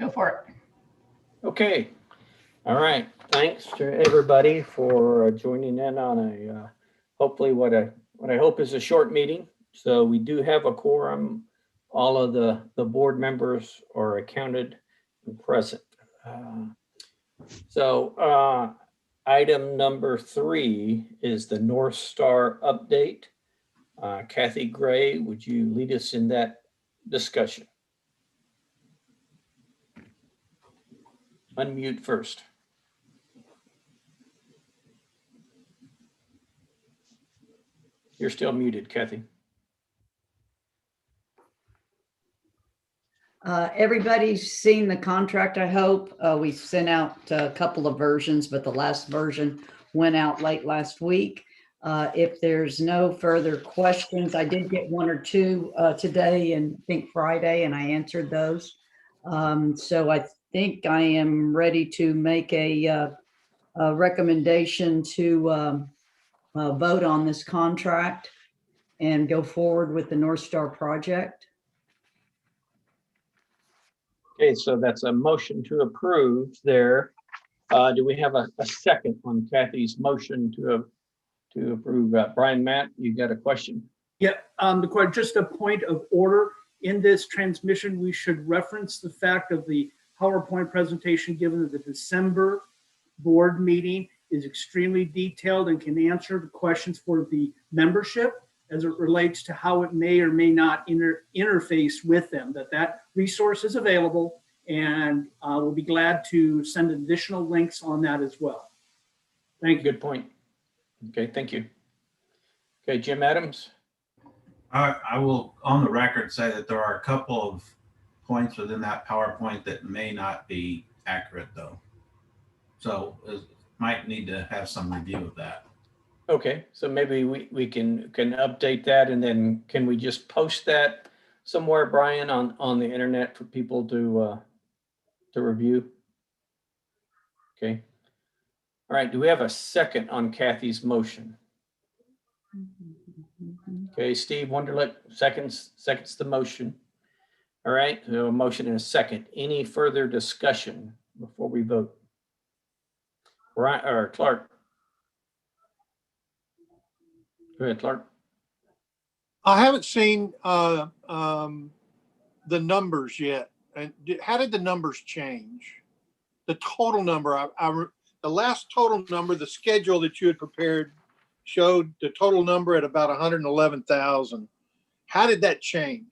Go for it. Okay. All right. Thanks to everybody for joining in on a hopefully what I hope is a short meeting. So we do have a quorum. All of the board members are accounted and present. Item number 3 is the NorthStar update. Kathy Gray, would you lead us in that discussion? Unmute first. You're still muted, Kathy. Everybody's seen the contract, I hope. We sent out a couple of versions, but the last version went out late last week. If there's no further questions, I did get 1 or 2 today and I think Friday, and I answered those. So I think I am ready to make a recommendation to vote on this contract and go forward with the NorthStar project. Okay, so that's a motion to approve there. Do we have a second on Kathy's motion to approve? Brian, Matt, you got a question? Yeah, just a point of order. In this transmission, we should reference the fact of the PowerPoint presentation given at the December board meeting is extremely detailed and can answer the questions for the membership as it relates to how it may or may not interface with them, that resource is available, and we'll be glad to send additional links on that as well. Thank you. Good point. Okay, thank you. Okay, Jim Adams. I will, on the record, say that there are a couple of points within that PowerPoint that may not be accurate, though. So might need to have some review of that. Okay, so maybe we can update that, and then can we just post that somewhere, Brian, on the internet for people to review? Okay. All right, do we have a second on Kathy's motion? Okay, Steve Wunderlich seconds the motion. All right, so a motion and a second. Any further discussion before we vote? Brian or Clark? Go ahead, Clark. I haven't seen the numbers yet. And how did the numbers change? The total number, the last total number, the schedule that you had prepared showed the total number at about 111,000. How did that change?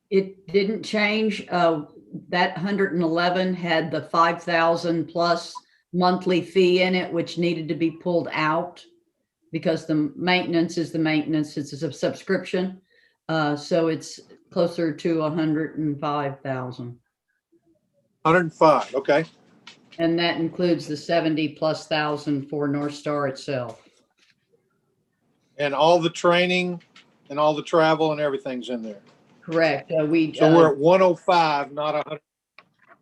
It didn't change. That 111 had the 5,000 plus monthly fee in it, which needed to be pulled out because the maintenance is the maintenance. It's a subscription. So it's closer to 105,000. 105, okay. And that includes the 70,000+ for NorthStar itself. And all the training and all the travel and everything's in there. Correct. So we're at 105, not 100.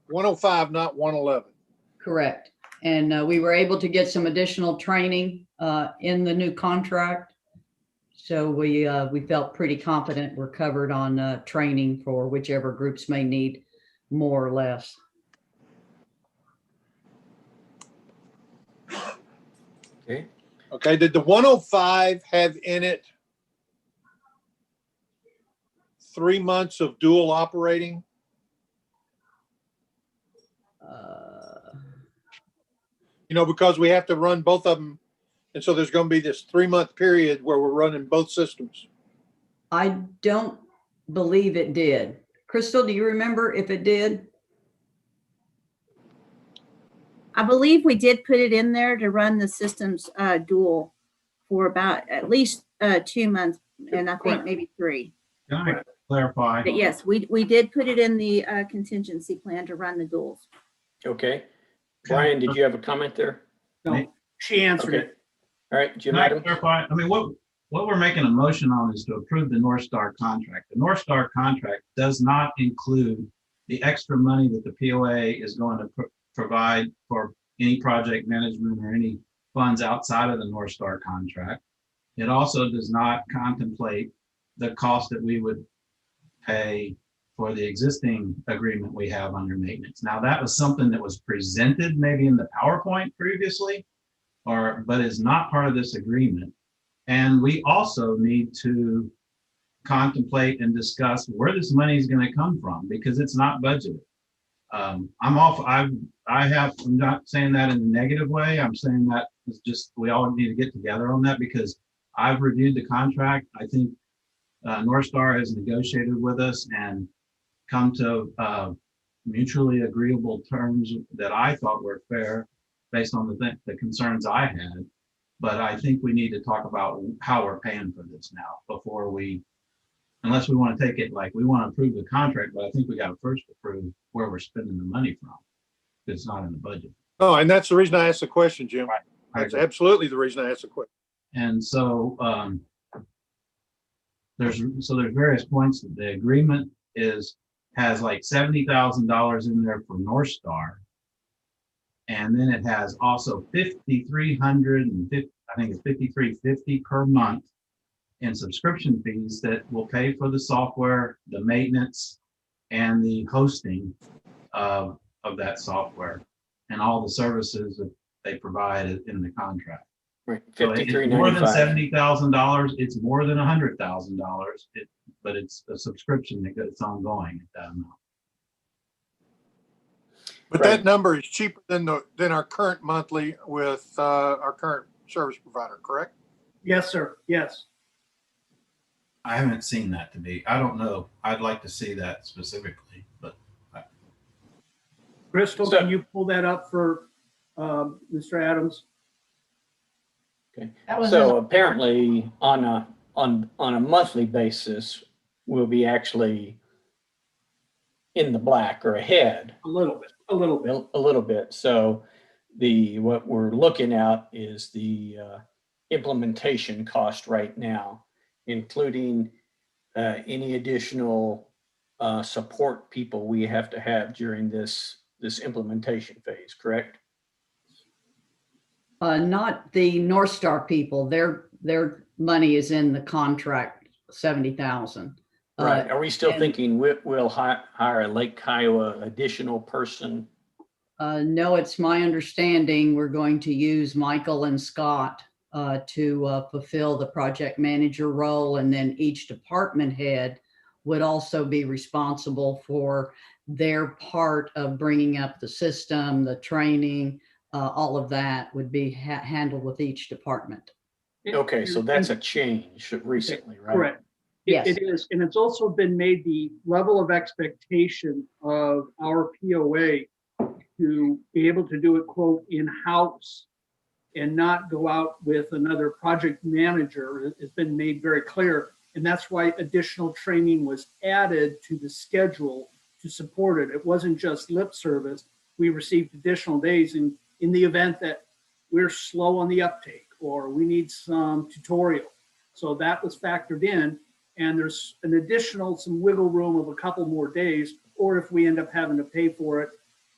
105, not 111. Correct. And we were able to get some additional training in the new contract. So we felt pretty confident we're covered on training for whichever groups may need more or less. Okay. Okay, did the 105 have in it 3 months of dual operating? Because we have to run both of them. And so there's going to be this 3-month period where we're running both systems. I don't believe it did. Crystal, do you remember if it did? I believe we did put it in there to run the systems dual for about at least 2 months, and I think maybe 3. Can I clarify? But yes, we did put it in the contingency plan to run the duals. Okay. Brian, did you have a comment there? No, she answered it. All right, Jim Can I Adams. clarify? I mean, what we're making a motion on is to approve the NorthStar contract. The NorthStar contract does not include the extra money that the POA is going to provide for any project management or any funds outside of the NorthStar contract. It also does not contemplate the cost that we would pay for the existing agreement we have under maintenance. Now, that was something that was presented maybe in the PowerPoint previously, but is not part of this agreement. And we also need to contemplate and discuss where this money is going to come from, because it's not budgeted. I'm not saying that in a negative way. I'm saying that it's just, we all need to get together on that, because I've reviewed the contract. I think NorthStar has negotiated with us and come to mutually agreeable terms that I thought were fair based on the concerns I had. But I think we need to talk about how we're paying for this now before unless we want to take it like we want to approve the contract, but I think we got to first approve where we're spending the money from. It's not in the budget. Oh, and that's the reason I asked the question, Jim. Right. That's absolutely the reason I asked the question. And so there's various points. The agreement has like $70,000 in there for NorthStar. And then it has also $5,350, I think it's $5,350 per month in subscription fees that will pay for the software, the maintenance, and the hosting of that software and all the services that they provide in the contract. Right, So it's more than $53.95. $70,000. It's more than $100,000. But it's a subscription that's ongoing at that amount. But Right. that number is cheaper than our current monthly with our current service provider, correct? Yes, sir. Yes. I haven't seen that to be. I don't know. I'd like to see that specifically, but Crystal, So- can you pull that up for Mr. Adams? Okay. That was So apparently on a monthly basis, we'll be actually in the black or ahead A little bit. a little bit. So what we're looking at is the implementation cost right now, including any additional support people we have to have during this implementation phase, correct? Not the NorthStar people. Their money is in the contract, 70,000. Right. Are we still and- thinking we'll hire a Lake Kiowa additional person? No, it's my understanding we're going to use Michael and Scott to fulfill the project manager role, and then each department head would also be responsible for their part of bringing up the system, the training, all of that would be handled with each department. Okay, so that's a change recently, right? Correct. Yes. It is, and it's also been made the level of expectation of our POA to be able to do it, quote, in-house and not go out with another project manager has been made very clear. And that's why additional training was added to the schedule to support it. It wasn't just lip service. We received additional days in the event that we're slow on the uptake or we need some tutorial. So that was factored in. And there's an additional, some wiggle room of a couple more days, or if we end up having to pay for it,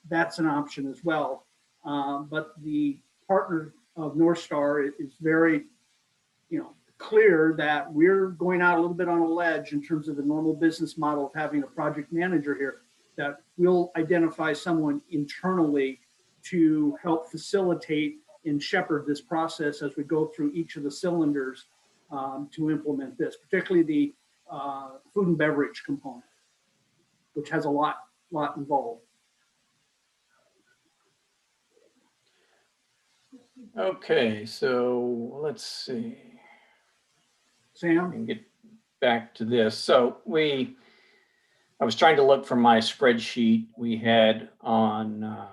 that's an option as well. But the partner of NorthStar is very, clear that we're going out a little bit on a ledge in terms of the normal business model of having a project manager here, that we'll identify someone internally to help facilitate and shepherd this process as we go through each of the cylinders to implement this, particularly the food and beverage component, which has a lot involved. Okay, so let's see. Sam? And get back to this. So I was trying to look from my spreadsheet we had on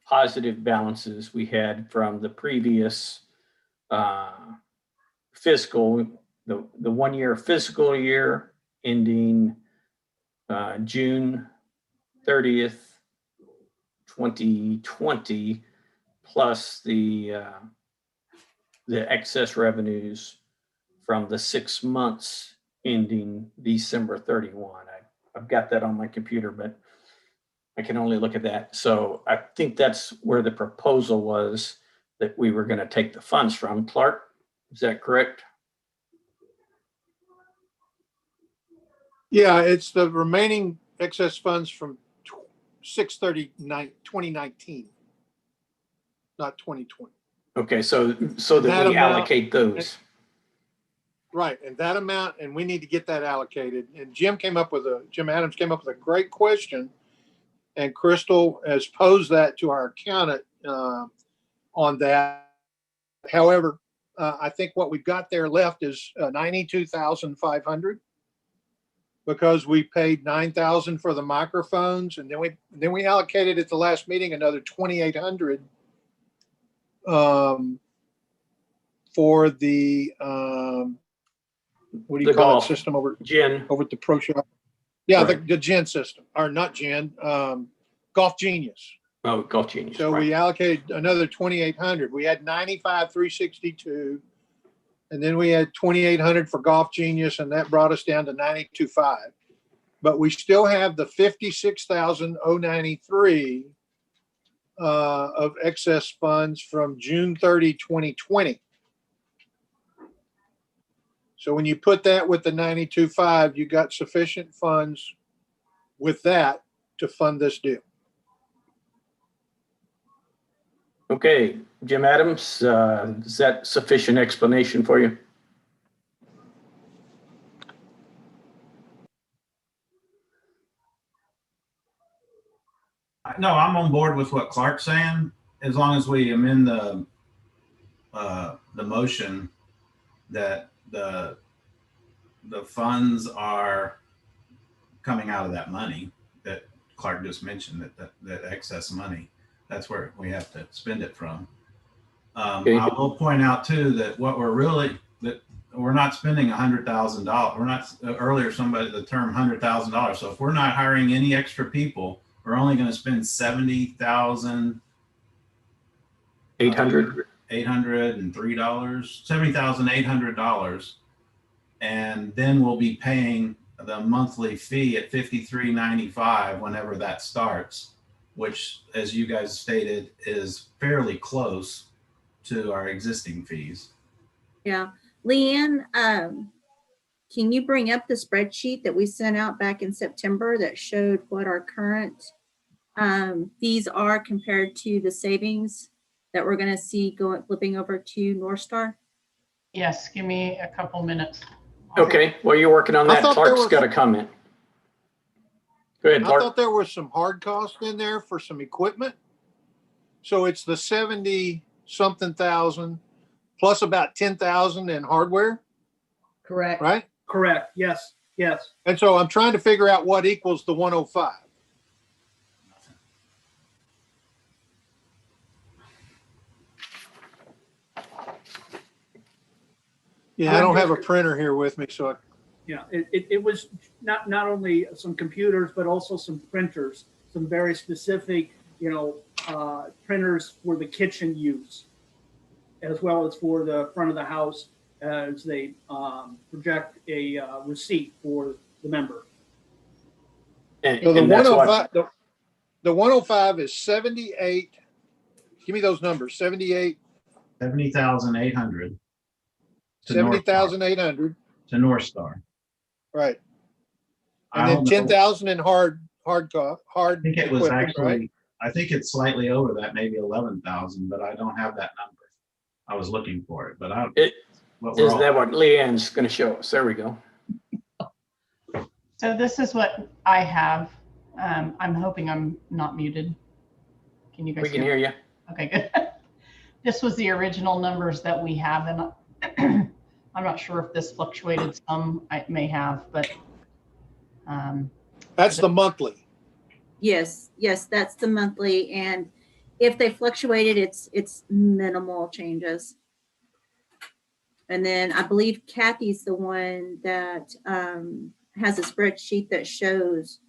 positive balances we had from the previous fiscal, the 1 year fiscal year ending June 30th, 2020, plus the excess revenues from the 6 months ending December 31. I've got that on my computer, but I can only look at that. So I think that's where the proposal was that we were going to take the funds from. Clark, is that correct? Yeah, it's the remaining excess funds from 6/30/2019, not 2020. Okay, so that That we amount- allocate those. Right, and that amount, and we need to get that allocated. And Jim Adams came up with a great question, and Crystal has posed that to our accountant on that. However, I think what we've got there left is 92,500 because we paid 9,000 for the microphones, and then we allocated at the last meeting another 2,800 for the what do you The call golf. that system over Jen, at the pro shop? Yeah, Right. the Gen system, or not Gen, Golf Genius. oh, Golf Genius. So right. we allocated another 2,800. We had 95,362, and then we had 2,800 for Golf Genius, and that brought us down to 92,500. But we still have the 56,093 of excess funds from June 30, 2020. So when you put that with the 92.5, you got sufficient funds with that to fund this deal. Okay, Jim Adams, is that sufficient explanation for you? No, I'm on board with what Clark's saying, as long as we amend the motion that the funds are coming out of that money that Clark just mentioned, that excess money. That's where we have to spend it from. Okay. I will point out too that we're not spending $100,000. We're not, earlier somebody, the term $100,000. So if we're not hiring any extra people, we're only going to spend $70,803, $70,800, and then we'll be paying the monthly fee at $53.95 whenever that starts, which, as you guys stated, is fairly close to our existing fees. Yeah. Leanne, can you bring up the spreadsheet that we sent out back in September that showed what our current fees are compared to the savings that we're going to see flipping over to NorthStar? Yes, give me a couple minutes. Okay, while you're working on I that, thought there Clark's was- got a comment. Go ahead, I Clark. thought there was some hard costs in there for some equipment. So it's the 70 something thousand plus about 10,000 in hardware, Correct. right? Correct. Yes, yes. And so I'm trying to figure out what equals the 105. Yeah, I don't have a printer here with me, so Yeah, it was not only some computers, but also some printers, some very specific, printers for the kitchen use, as well as for the front of the house as they project a receipt for the member. And, So the and that's what, 105, the 105 is 78. Give me those numbers. 78, 70,800 to 70,800. to NorthStar. Right. I And then don't know. 10,000 in hard I think it was equipment, actually, right? I think it's slightly over that, maybe 11,000, but I don't have that number. I was looking for it, but I. It- what we're isn't all- that what Leanne's going to show us? There we go. So this is what I have. I'm hoping I'm not muted. Can you guys We can hear you. Okay, good. This was the original numbers that we have, and I'm not sure if this fluctuated some. I may have, but That's the monthly. Yes, that's the monthly. And if they fluctuated, it's minimal changes. And then I believe Kathy's the one that has a spreadsheet that shows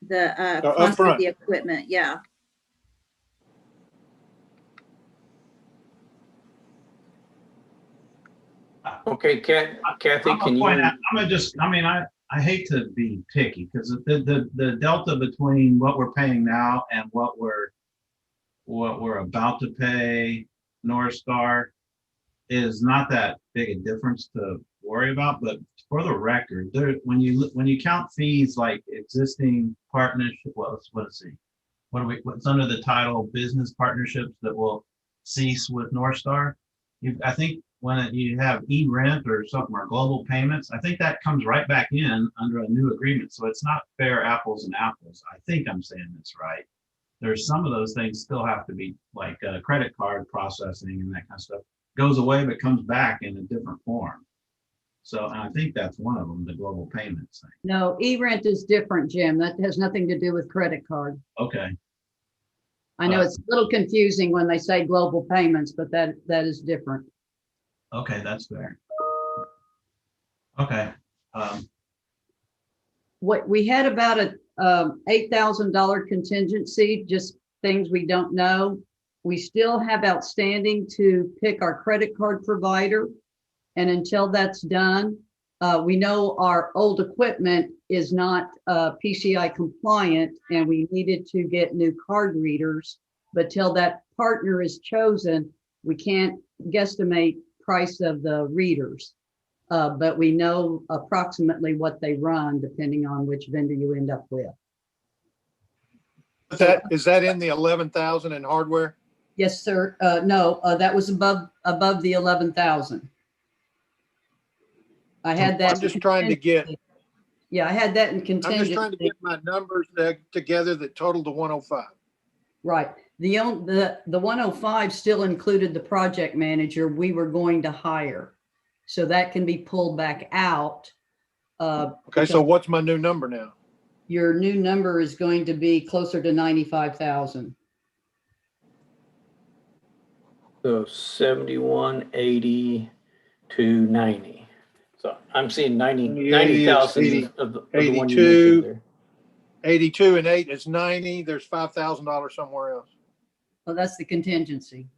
the cost of upfront. the equipment. Yeah. Okay, Kathy, I'm can gonna you? point out, I hate to be picky because the delta between what we're paying now and what we're about to pay NorthStar is not that big a difference to worry about, but for the record, there, when you count fees like existing partnership, well, let's see. What's under the title business partnerships that will cease with NorthStar? I think when you have e-rent or something or global payments, I think that comes right back in under a new agreement. So it's not fair apples and apples. I think I'm saying this right. There's some of those things still have to be like credit card processing and that kind of stuff goes away, but comes back in a different form. So and I think that's one of them, the global payments thing. No, e-rent is different, Jim. That has nothing to do with credit card. Okay. I know it's a little confusing when they say global payments, but that is different. Okay, that's fair. Okay. What we had about a $8,000 contingency, just things we don't know. We still have outstanding to pick our credit card provider. And until that's done, we know our old equipment is not PCI compliant and we needed to get new card readers. But till that partner is chosen, we can't guesstimate price of the readers. But we know approximately what they run depending on which vendor you end up with. Is that in the 11,000 in hardware? Yes, sir. No, that was above the 11,000. I had that. I'm just trying to get, Yeah, I had that in I'm just trying to contingency. get my numbers together that total to 105. Right. The 105 still included the project manager we were going to hire. So that can be pulled back out. Okay, so what's my new number now? Your new number is going to be closer to 95,000. So 71, 80 to 90. So I'm seeing 90,000 of the one you 82. mentioned there. 82 and 8 is 90. There's $5,000 somewhere else. Well, that's the contingency.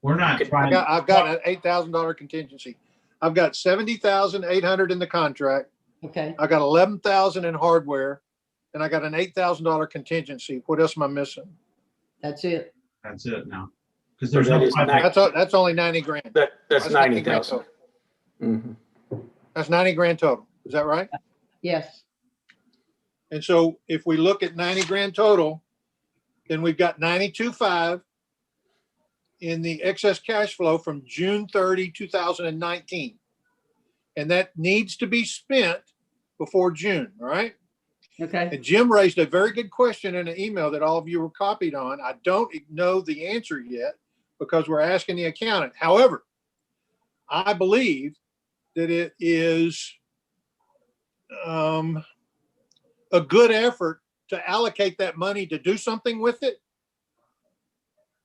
We're not trying. I've got an $8,000 contingency. I've got 70,800 in the contract. Okay. I got 11,000 in hardware, and I got an $8,000 contingency. What else am I missing? That's it. That's it now. Because So there's that no is project. That's only 90 grand. That's 90 grand 90,000. total. Mhm. That's 90 grand total. Is that right? Yes. And so if we look at 90 grand total, then we've got 92.5 in the excess cash flow from June 30, 2019. And that needs to be spent before June, all right? Okay. And Jim raised a very good question in an email that all of you were copied on. I don't know the answer yet because we're asking the accountant. However, I believe that it is a good effort to allocate that money to do something with it.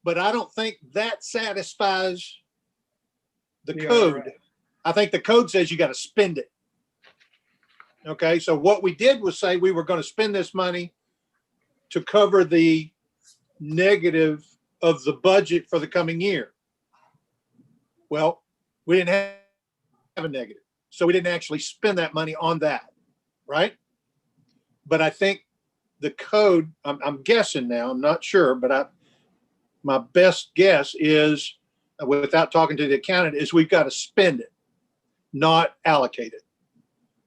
But I don't think that satisfies the code. Right. I think the code says you got to spend it. Okay, so what we did was say we were going to spend this money to cover the negative of the budget for the coming year. Well, we didn't have a negative, so we didn't actually spend that money on that, right? But I think the code, I'm guessing now, I'm not sure, but my best guess is, without talking to the accountant, is we've got to spend it, not allocate it.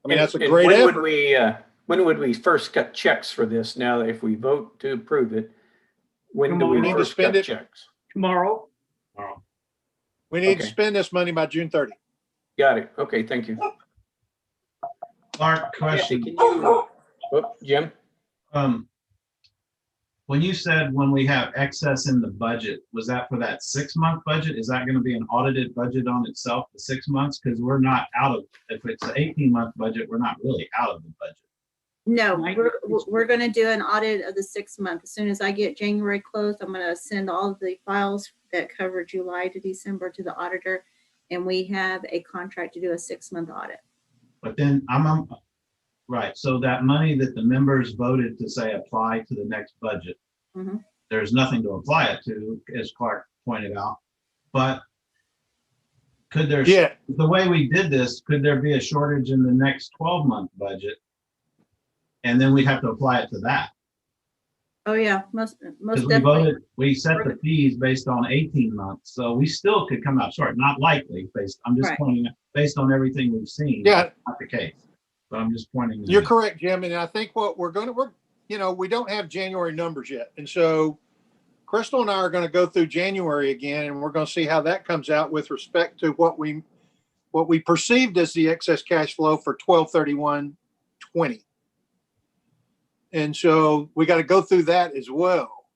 I mean, that's a great when effort. When would we first cut checks for this? Now, if we vote to approve it, when do we Tomorrow. first spend cut it? checks? Tomorrow. We need to Okay. spend this money by June 30. Got it. Okay, thank you. Clark, question. Kathy, can you, Jim? When you said when we have excess in the budget, was that for that 6-month budget? Is that going to be an audited budget on itself, the 6 months? Because we're not out of, if it's an 18-month budget, we're not really out of the budget. No, Right. we're going to do an audit of the 6 month. As soon as I get January closed, I'm going to send all of the files that cover July to December to the auditor. And we have a contract to do a 6-month audit. But then right. So that money that the members voted to say apply to the next budget, Mhm. there's nothing to apply it to, as Clark pointed out. But could there, Yeah, the way we did this, could there be a shortage in the next 12-month budget? And then we'd have to apply it to that. Oh, yeah, most Because we definitely. voted, we set the fees based on 18 months, so we still could come out short, not likely, I'm just Right. pointing, based on everything we've seen. Yeah. That's not the case. But I'm just pointing. You're correct, Jim. And I think what we're we don't have January numbers yet. And so Crystal and I are going to go through January again, and we're going to see how that comes out with respect to what we perceived as the excess cash flow for 12/31/20. And so we got to go through that as well.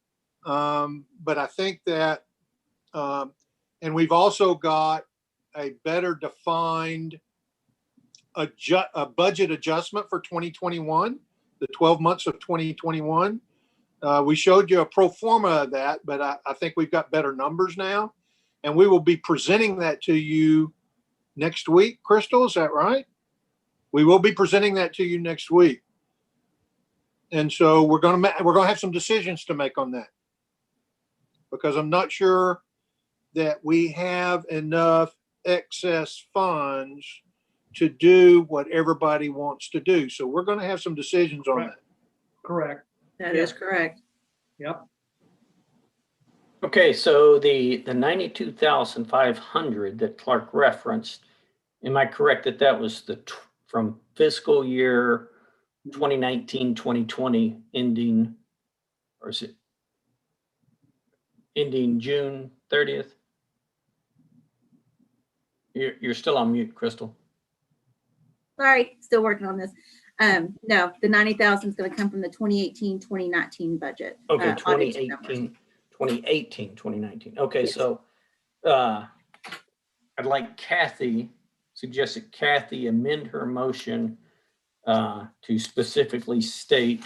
But I think that, and we've also got a better defined a budget adjustment for 2021, the 12 months of 2021. We showed you a pro forma of that, but I think we've got better numbers now. And we will be presenting that to you next week. Crystal, is that right? We will be presenting that to you next week. And so we're going to have some decisions to make on that, because I'm not sure that we have enough excess funds to do what everybody wants to do. So we're going to have some decisions on that. Correct. That is correct. Yep. Okay, so the 92,500 that Clark referenced, am I correct that that was from fiscal year 2019, 2020 ending, or is it ending June 30th? You're still on mute, Crystal. Sorry, still working on this. No, the 90,000 is going to come from the 2018, 2019 budget. Okay, audited numbers. 2018, 2019. Okay, Yes. so I'd like suggest that Kathy amend her motion to specifically state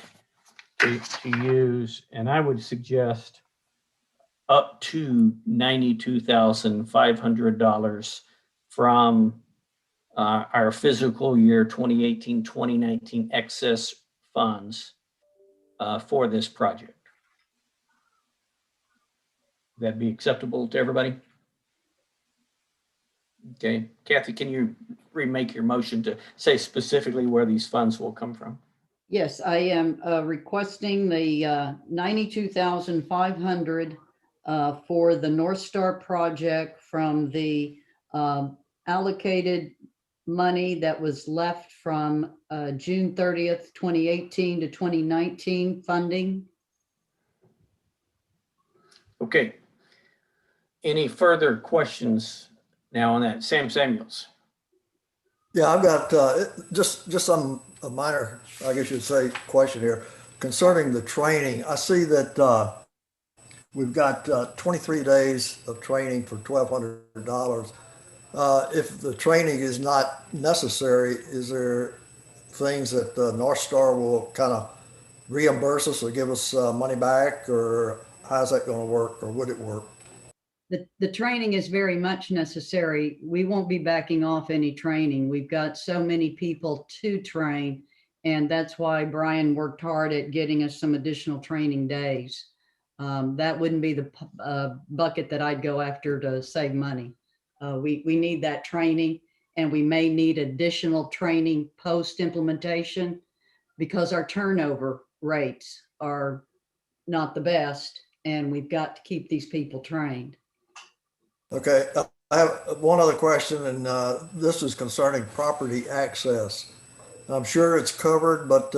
to use, and I would suggest up to $92,500 from our fiscal year 2018, 2019 excess funds for this project. That'd be acceptable to everybody? Okay, Kathy, can you remake your motion to say specifically where these funds will come from? Yes, I am requesting the 92,500 for the NorthStar project from the allocated money that was left from June 30th, 2018 to 2019 funding. Okay. Any further questions now on that? Sam Samuels. Yeah, I've got just some a minor, I guess you'd say, question here concerning the training. I see that we've got 23 days of training for $1,200. If the training is not necessary, is there things that NorthStar will kind of reimburse us or give us money back, or how's that going to work, or would it work? The training is very much necessary. We won't be backing off any training. We've got so many people to train, and that's why Brian worked hard at getting us some additional training days. That wouldn't be the bucket that I'd go after to save money. We need that training, and we may need additional training post-implementation because our turnover rates are not the best, and we've got to keep these people trained. Okay, I have one other question, and this is concerning property access. I'm sure it's covered, but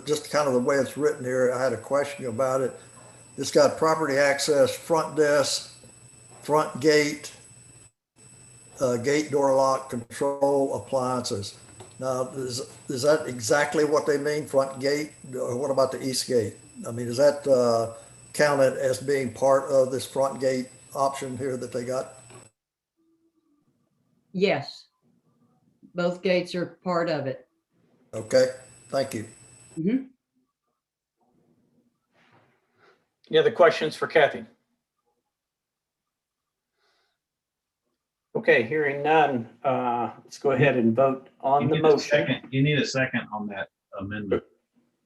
just kind of the way it's written here, I had a question about it. It's got property access, front desk, front gate, gate door lock, control appliances. Now, is that exactly what they mean, front gate? Or what about the east gate? I mean, is that counted as being part of this front gate option here that they got? Yes, both gates are part of it. Okay, thank you. Mm-hmm. Any other questions for Kathy? Okay, hearing none, let's go ahead and vote on the motion. You need a second on that amendment.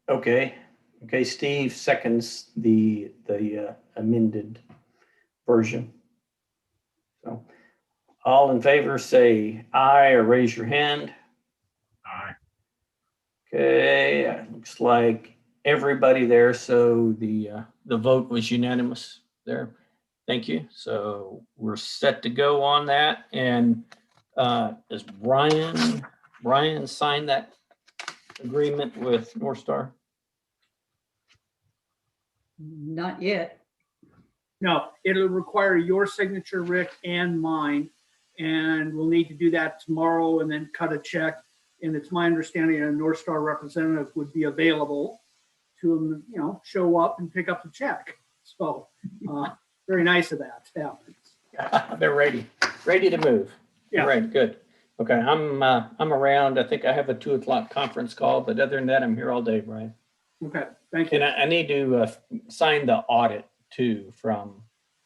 Okay, Steve seconds the amended version. So all in favor say aye or raise your hand. Aye. Okay, looks like everybody there. So the vote was unanimous there. Thank you. So we're set to go on that. And does Brian sign that agreement with NorthStar? Not yet. No, it'll require your signature, Rick, and mine. And we'll need to do that tomorrow and then cut a check. And it's my understanding a NorthStar representative would be available to, show up and pick up the check. So very nice of that. Yeah. They're ready to move. Yeah. Right. Good. Okay. I'm around. I think I have a 2:00 conference call, but other than that, I'm here all day, Brian. Okay. Thank you. And I need to sign the audit too from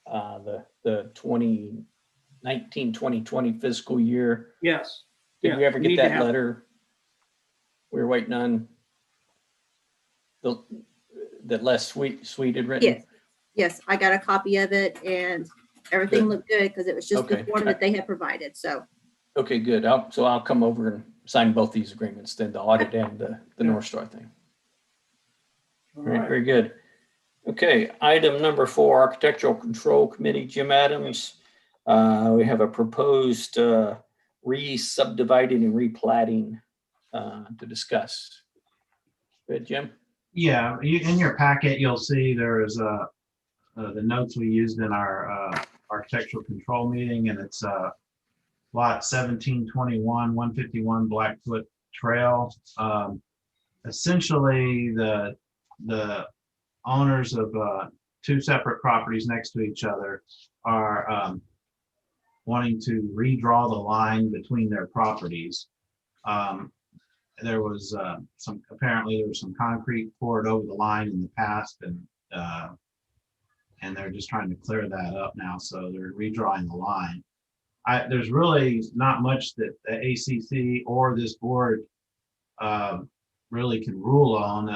the 2019-2020 fiscal year. Yes. Did Yeah, we ever you need get to that have- letter? We were waiting on that Les Sweet had written. Yes, I got a copy of it and everything Good. looked good because it was just the Okay. form that they had provided. So Okay, good. I'll come over and sign both these agreements, then the audit and the NorthStar thing. All All right, right. very good. Okay, item number 4, Architectural Control Committee, Jim Adams. We have a proposed re-subdividing and replatting to discuss. Good, Jim? Yeah, in your packet, you'll see there is the notes we used in our architectural control meeting, and it's lot 1721, 151 Blackfoot Trail. Essentially, the owners of 2 separate properties next to each other are wanting to redraw the line between their properties. There was apparently there was some concrete poured over the line in the past, and they're just trying to clear that up now. So they're redrawing the line. There's really not much that the ACC or this board really can rule on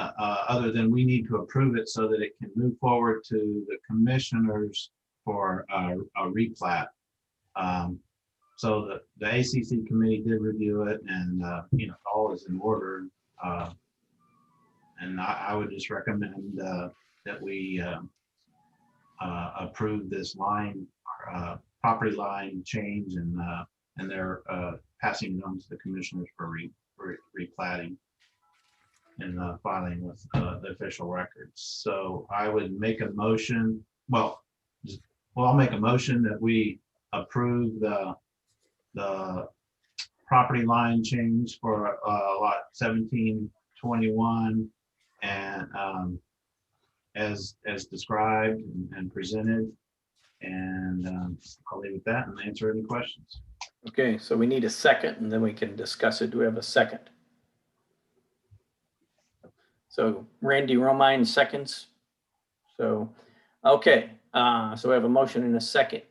other than we need to approve it so that it can move forward to the commissioners for a replat. So the ACC committee did review it, and all is in order. And I would just recommend that we approve this line, property line change, and they're passing it on to the commissioners for replatting and filing with the official records. So I would make a motion. Well, I'll make a motion that we approve the property line change for lot 1721 and as described and presented. And I'll leave it at that and answer any questions. Okay, so we need a second and then we can discuss it. Do we have a second? So Randy Romine seconds. So, okay, so we have a motion and a second.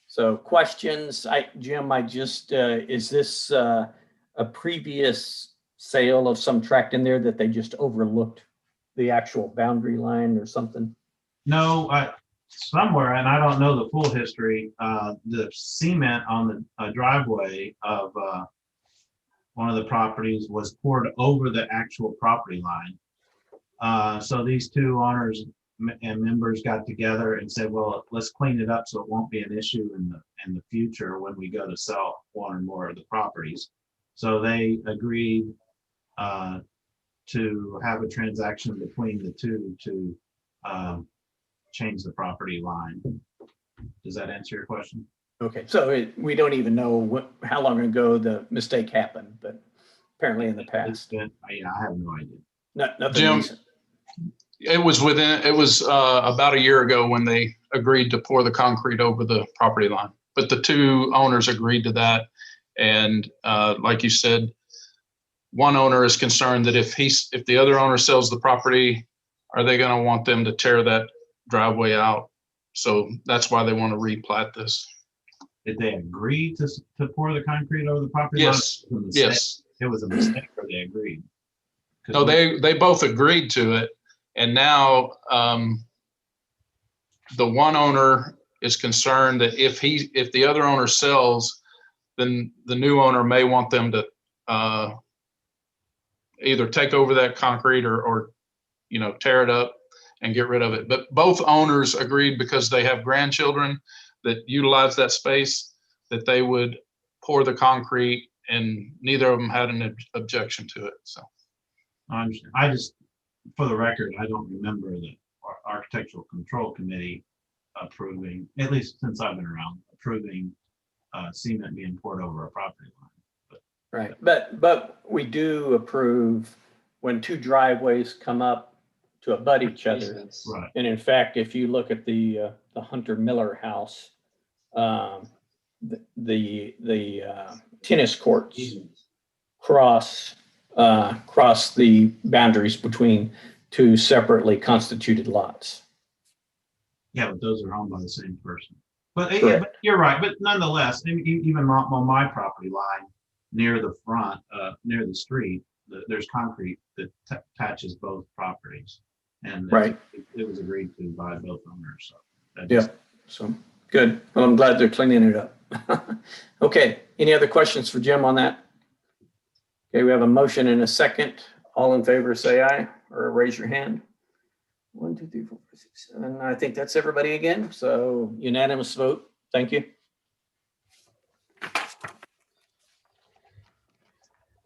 So questions, Jim, is this a previous sale of some tract in there that they just overlooked the actual boundary line or something? No, somewhere, and I don't know the full history, the cement on the driveway of one of the properties was poured over the actual property line. So these 2 owners and members got together and said, well, let's clean it up so it won't be an issue in the future when we go to sell one or more of the properties. So they agreed to have a transaction between the 2 to change the property line. Does that answer your question? Okay, so we don't even know how long ago the mistake happened, but apparently in the past. I have no idea. Nothing Jim, recent. It was about a year ago when they agreed to pour the concrete over the property line, but the 2 owners agreed to that. And like you said, one owner is concerned that if the other owner sells the property, are they going to want them to tear that driveway out? So that's why they want to replat this. Did they agree to pour the concrete over the property? Yes, line? yes. It was a mistake, or they agreed? No, they both agreed to it. And now the one owner is concerned that if the other owner sells, then the new owner may want them to either take over that concrete or tear it up and get rid of it. But both owners agreed, because they have grandchildren that utilize that space, that they would pour the concrete, and neither of them had an objection to it. So I understand. I just, for the record, I don't remember the Architectural Control Committee approving, at least since I've been around, approving cement being poured over a property line. Right, but we do approve when two driveways come up to abut each other. Right. And in fact, if you look at the Hunter Miller house, the tennis courts cross the boundaries between two separately constituted lots. Yeah, but those are owned by the same person. But yeah, Correct. but you're right. But nonetheless, even on my property line, near the front, near the street, there's concrete that attaches both properties, and Right. it was agreed to by both owners. So Yeah. So good. Well, I'm glad they're cleaning it up. Okay. Any other questions for Jim on that? Okay, we have a motion and a second. All in favor, say aye or raise your hand. 1, 2, 3, 4, 5, 6, 7. I think that's everybody again. So unanimous vote. Thank you.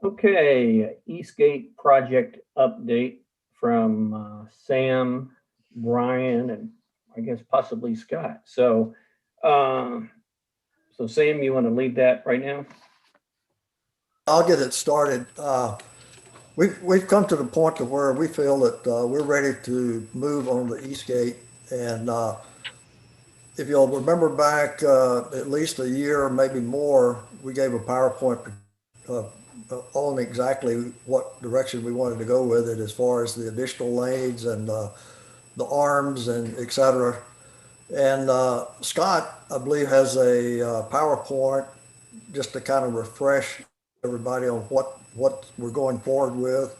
Okay, Eastgate project update from Sam, Brian, and I guess possibly Scott. So, Sam, you want to lead that right now? I'll get it started. We've come to the point to where we feel that we're ready to move on the East Gate. And if you'll remember back at least a year, maybe more, we gave a PowerPoint on exactly what direction we wanted to go with it, as far as the additional lanes and the arms and et cetera. And Scott, I believe, has a PowerPoint just to kind of refresh everybody on what we're going forward with,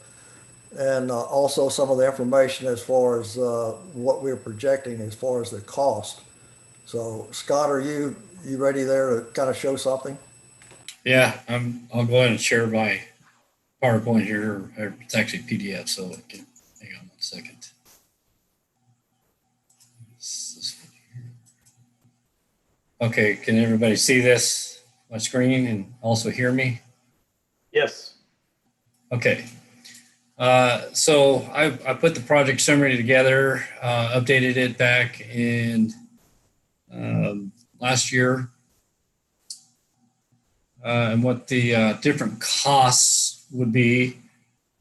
and also some of the information as far as what we're projecting as far as the cost. So Scott, are you ready there to kind of show something? Yeah, I'll go ahead and share my PowerPoint here. It's actually PDF, so I can, hang on 1 second. This one here. Okay, can everybody see this, my screen, and also hear me? Yes. Okay. So I put the project summary together, updated it back in last year. And what the different costs would be,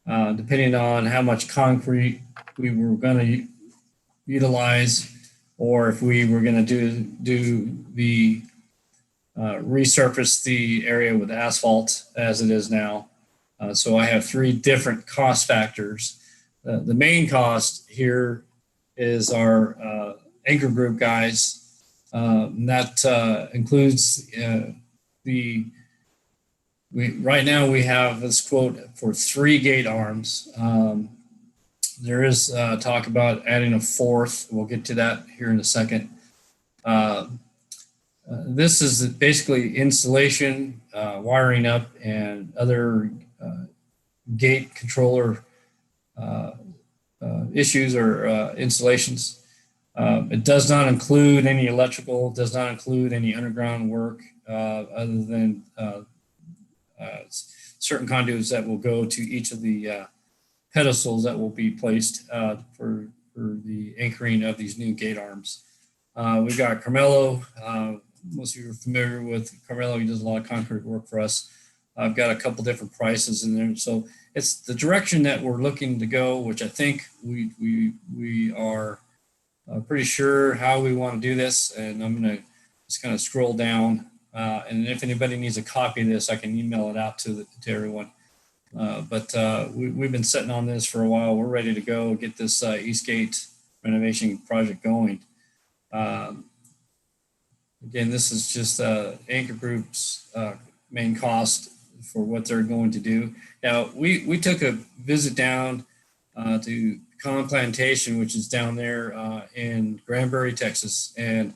depending on how much concrete we were going to utilize, or if we were going to do the resurface the area with asphalt as it is now. So I have 3 different cost factors. The main cost here is our anchor group guys. And that includes right now we have this quote for 3 gate arms. There is talk about adding a 4th. We'll get to that here in a second. This is basically installation, wiring up, and other gate controller issues or installations. It does not include any electrical, does not include any underground work other than certain conduits that will go to each of the pedestals that will be placed for the anchoring of these new gate arms. We've got Carmelo. Most of you are familiar with Carmelo. He does a lot of concrete work for us. I've got a couple different prices in there. So it's the direction that we're looking to go, which I think we are pretty sure how we want to do this. And I'm going to just kind of scroll down. And if anybody needs a copy of this, I can email it out to everyone. But we've been sitting on this for a while. We're ready to go get this Eastgate renovation project going. Again, this is just Anchor Group's main cost for what they're going to do. Now, we took a visit down to Con Plantation, which is down there in Granbury, Texas, and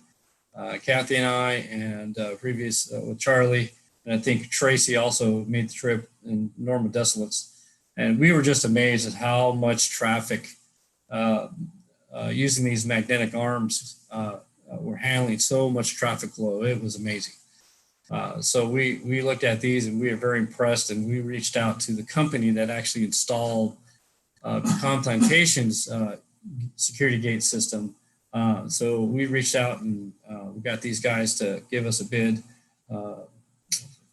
Kathy and I, and previous with Charlie, and I think Tracy also made the trip, in Norma Desolates. And we were just amazed at how much traffic using these magnetic arms were handling so much traffic flow. It was amazing. So we looked at these and we were very impressed, and we reached out to the company that actually installed Complantation's security gate system. So we reached out and we got these guys to give us a bid a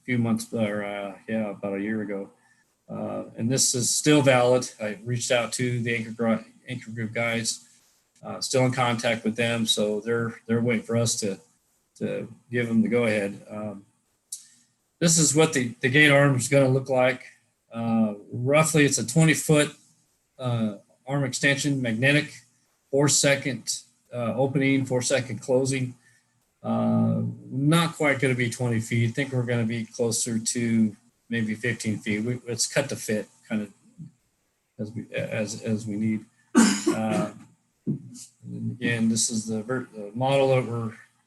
few months, or about a year ago. And this is still valid. I reached out to the Anchor Group guys, still in contact with them. So they're waiting for us to give them the go ahead. This is what the gate arm is going to look like. Roughly, it's a 20-foot arm extension, magnetic, 4-second opening, 4-second closing. Not quite going to be 20 feet. I think we're going to be closer to maybe 15 feet. It's cut to fit, kind of as we need. And again, this is the model that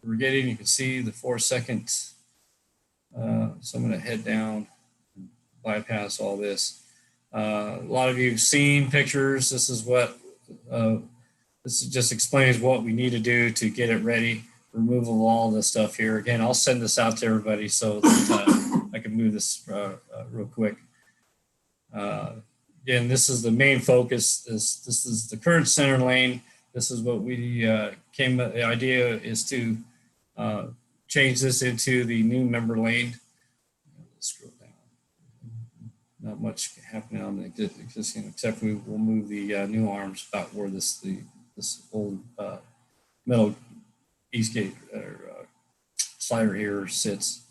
we're getting. You can see the 4-second. So I'm going to head down, bypass all this. A lot of you have seen pictures. This is what this just explains what we need to do to get it ready. Removal of all this stuff here. Again, I'll send this out to everybody so that I can move this real quick. Again, this is the main focus. This is the current center lane. This is what we the idea is to change this into the new member lane. Let's scroll down. Not much happening on the existing, except we'll move the new arms about where this old metal east gate slider here sits.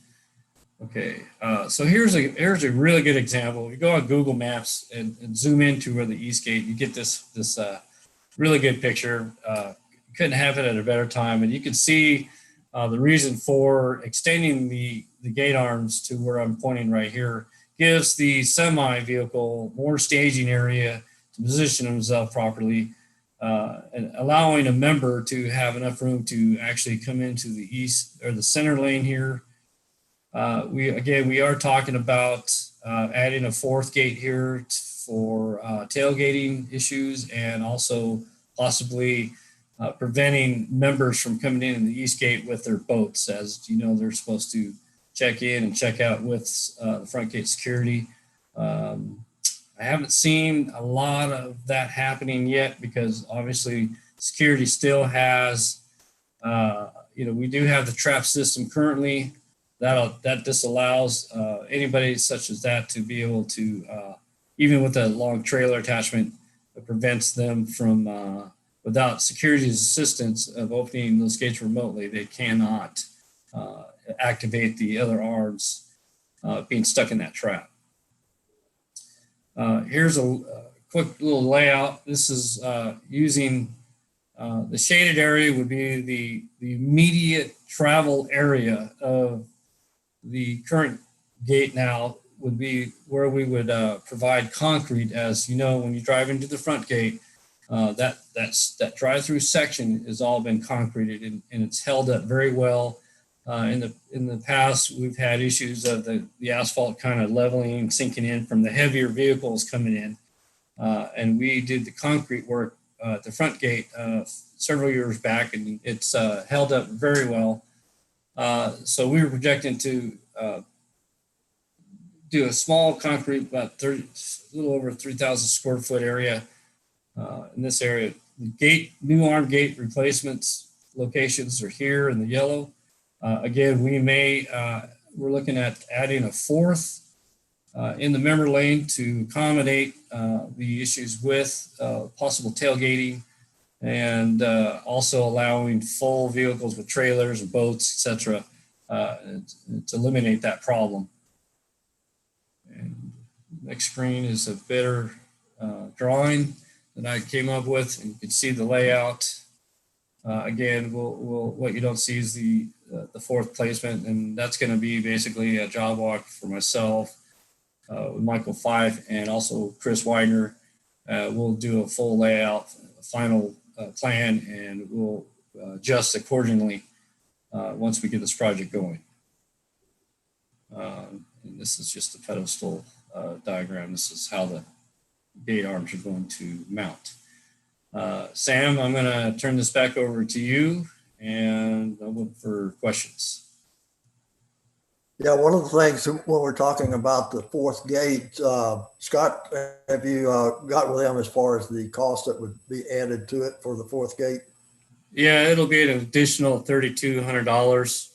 Okay, so here's a really good example. You go on Google Maps and zoom into where the east gate, you get this really good picture. Couldn't have it at a better time, and you can see the reason for extending the gate arms to where I'm pointing right here gives the semi vehicle more staging area to position himself properly, and allowing a member to have enough room to actually come into the east or the center lane here. We are talking about adding a fourth gate here for tailgating issues, and also possibly preventing members from coming in the east gate with their boats. As you know, they're supposed to check in and check out with the front gate security. I haven't seen a lot of that happening yet because obviously security still has, we do have the trap system currently that disallows anybody such as that to be able to, even with a long trailer attachment, it prevents them from, without security's assistance of opening those gates remotely, they cannot activate the other arms being stuck in that trap. Here's a quick little layout. This is using the shaded area would be the immediate travel area of the current gate now would be where we would provide concrete. As you know, when you drive into the front gate, that drive-through section has all been concreted and it's held up very well. In the past, we've had issues of the asphalt kind of leveling, sinking in from the heavier vehicles coming in. And we did the concrete work at the front gate several years back, and it's held up very well. So we were projecting to do a small concrete, about a little over 3,000 square foot area in this area. The new arm gate replacements locations are here in the yellow. Again, we're looking at adding a fourth in the member lane to accommodate the issues with possible tailgating, and also allowing full vehicles with trailers or boats, etc., to eliminate that problem. And next screen is a better drawing that I came up with, and you can see the layout. Again, what you don't see is the fourth placement, and that's going to be basically a job walk for myself, with Michael Fife, and also Chris Widener. We'll do a full layout, a final plan, and we'll adjust accordingly once we get this project going. And this is just a pedestal diagram. This is how the gate arms are going to mount. Sam, I'm going to turn this back over to you and I'll look for questions. Yeah, one of the things when we're talking about the fourth gate, Scott, have you got with them as far as the cost that would be added to it for the fourth gate? Yeah, it'll be an additional $3,200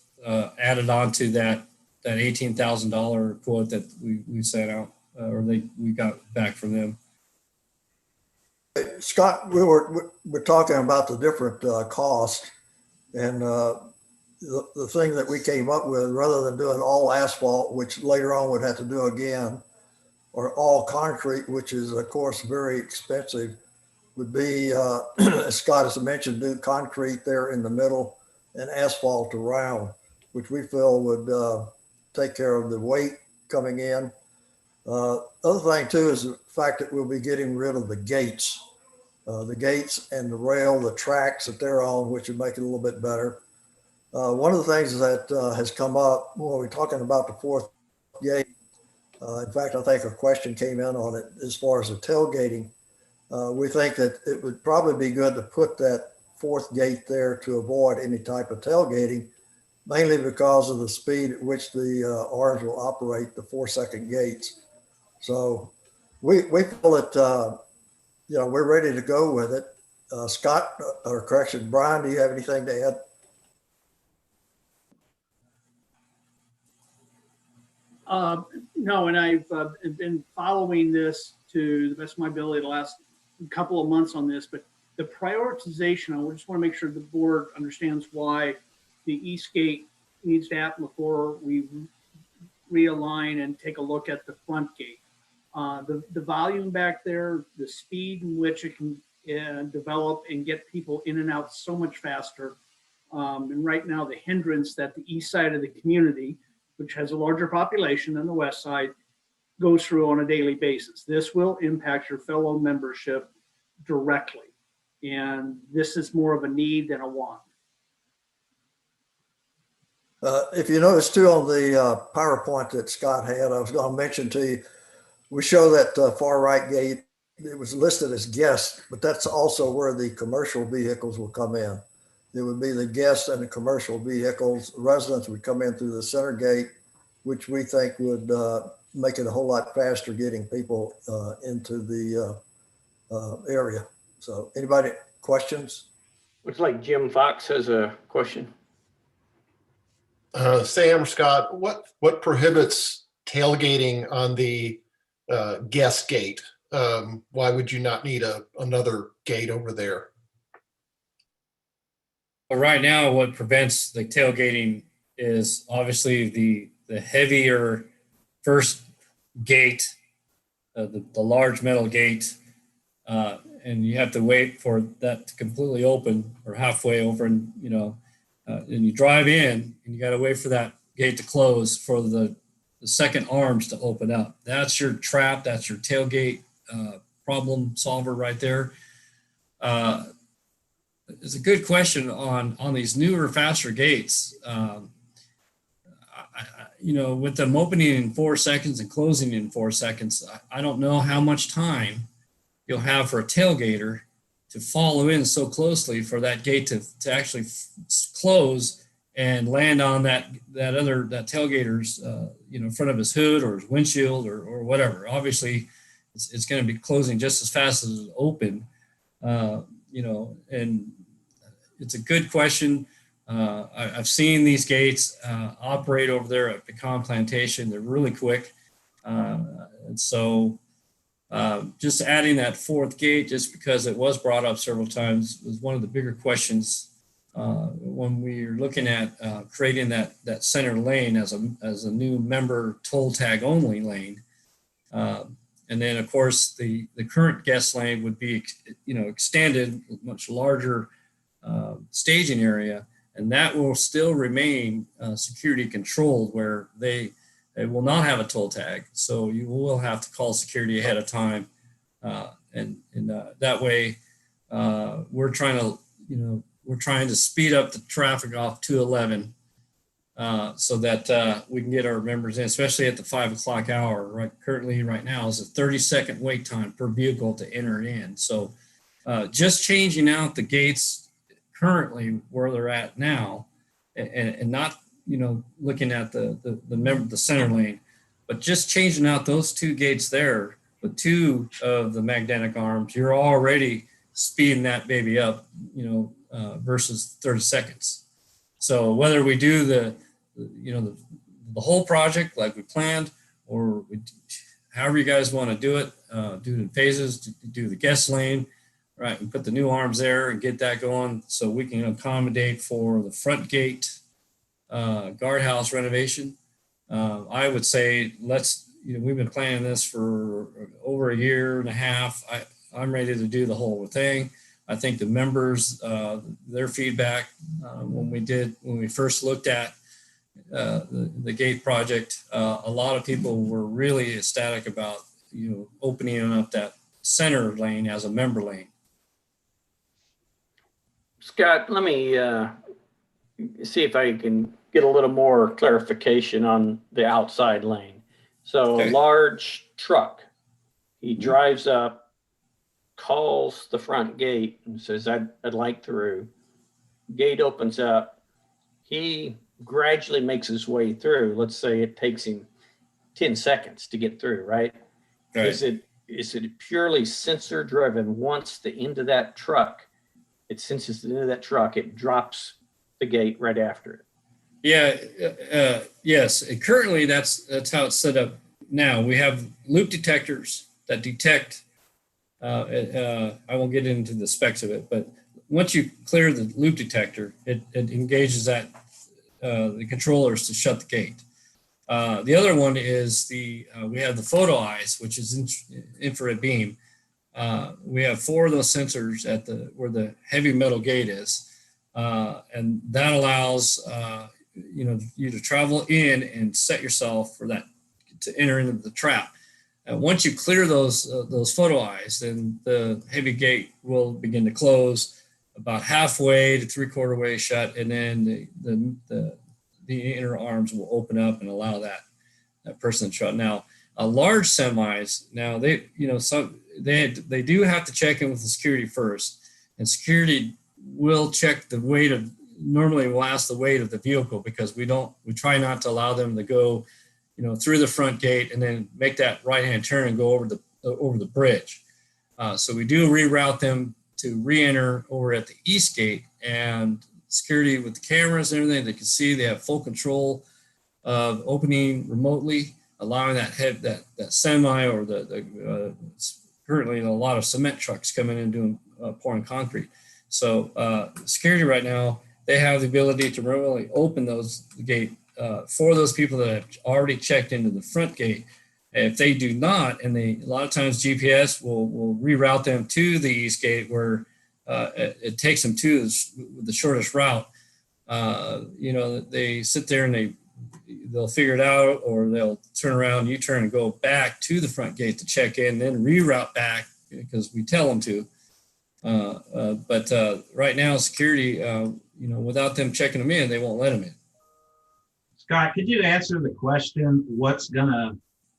added on to that $18,000 quote that we sent out we got back from them. Scott, we're talking about the different costs, and the thing that we came up with, rather than doing all asphalt, which later on would have to do again, or all concrete, which is of course very expensive, would be, as Scott has mentioned, do concrete there in the middle and asphalt around, which we feel would take care of the weight coming in. Other thing too is the fact that we'll be getting rid of the gates and the rail, the tracks that they're on, which would make it a little bit better. One of the things that has come up when we're talking about the fourth gate, in fact, I think a question came in on it as far as the tailgating. We think that it would probably be good to put that fourth gate there to avoid any type of tailgating, mainly because of the speed at which the arms will operate, the 4-second gates. So we feel that, we're ready to go with it. Scott, or correction, Brian, do you have anything to add? No, and I've been following this to the best of my ability the last couple of months on this, but the prioritization, I just want to make sure the board understands why the East Gate needs to happen before we realign and take a look at the front gate. The volume back there, the speed in which it can develop and get people in and out so much faster. And right now, the hindrance that the east side of the community, which has a larger population than the west side, goes through on a daily basis. This will impact your fellow membership directly. And this is more of a need than a want. If you notice too on the PowerPoint that Scott had, I was going to mention to you, we show that far right gate, it was listed as guest, but that's also where the commercial vehicles will come in. It would be the guests and the commercial vehicles. Residents would come in through the center gate, which we think would make it a whole lot faster getting people into the area. So anybody, questions? Looks like Jim Fox has a question. Sam, Scott, what prohibits tailgating on the guest gate? Why would you not need another gate over there? But right now, what prevents the tailgating is obviously the heavier first gate, the large metal gate, and you have to wait for that to completely open or halfway over, and and you drive in and you got to wait for that gate to close for the second arms to open up. That's your trap. That's your tailgate problem solver right there. It's a good question on these newer, faster gates. With them opening in 4 seconds and closing in 4 seconds, I don't know how much time you'll have for a tailgater to follow in so closely for that gate to actually close and land on that tailgater's in front of his hood or his windshield or whatever. Obviously, it's going to be closing just as fast as it's open. And it's a good question. I've seen these gates operate over there at Pecan Plantation. They're really quick. And so just adding that fourth gate, just because it was brought up several times, was one of the bigger questions when we were looking at creating that center lane as a new member toll tag only lane. And then, of course, the current guest lane would be, extended, much larger staging area, and that will still remain security controlled, where they will not have a toll tag. So you will have to call security ahead of time, and that way we're trying to speed up the traffic off 211. So that we can get our members in, especially at the 5 o'clock hour. Right now is a 30-second wait time per vehicle to enter in. So just changing out the gates currently where they're at now, and not, you know, looking at the center lane, but just changing out those two gates there with two of the magnetic arms, you're already speeding that baby up, you know, versus 30 seconds. So whether we do the whole project like we planned, or however you guys want to do it, do it in phases, do the guest lane, right, and put the new arms there and get that going so we can accommodate for the front gate guardhouse renovation. I would say we've been planning this for over a year and a half. I'm ready to do the whole thing. I think the members, their feedback when we first looked at the gate project, a lot of people were really ecstatic about, you know, opening up that center lane as a member lane. Scott, let me see if I can get a little more clarification on the outside lane. So Okay. a large truck, he drives up, calls the front gate and says, I'd like through. Gate opens up. He gradually makes his way through. Let's say it takes him 10 seconds to get through, right? Right. Is it purely sensor driven? Once the end of that truck, it senses the end of that truck, it drops the gate right after it. Yeah, yes. And currently, that's how it's set up now. We have loop detectors that detect. I won't get into the specs of it, but once you clear the loop detector, it engages the controllers to shut the gate. The other one is we have the photo eyes, which is infrared beam. We have 4 of those sensors at where the heavy metal gate is, and that allows you to travel in and set yourself for that to enter into the trap. Once you clear those photo eyes, then the heavy gate will begin to close about halfway to 3/4 way shut, and then the inner arms will open up and allow that person to shut. Now, large semis, now they do have to check in with the security first, and security will check the weight of. Normally, we'll ask the weight of the vehicle because we try not to allow them to go, you know, through the front gate and then make that right-hand turn and go over the bridge. So we do reroute them to re-enter over at the east gate, and security with the cameras and everything, they can see they have full control of opening remotely, allowing that semi or currently a lot of cement trucks coming in doing pouring concrete. So security right now, they have the ability to remotely open the gate for those people that have already checked into the front gate. If they do not, and a lot of times GPS will reroute them to the east gate where it takes them to the shortest route. They sit there and they'll figure it out, or they'll turn around, U-turn, and go back to the front gate to check in, then reroute back because we tell them to. But right now, security, without them checking them in, they won't let them in. Scott, could you answer the question, what's going to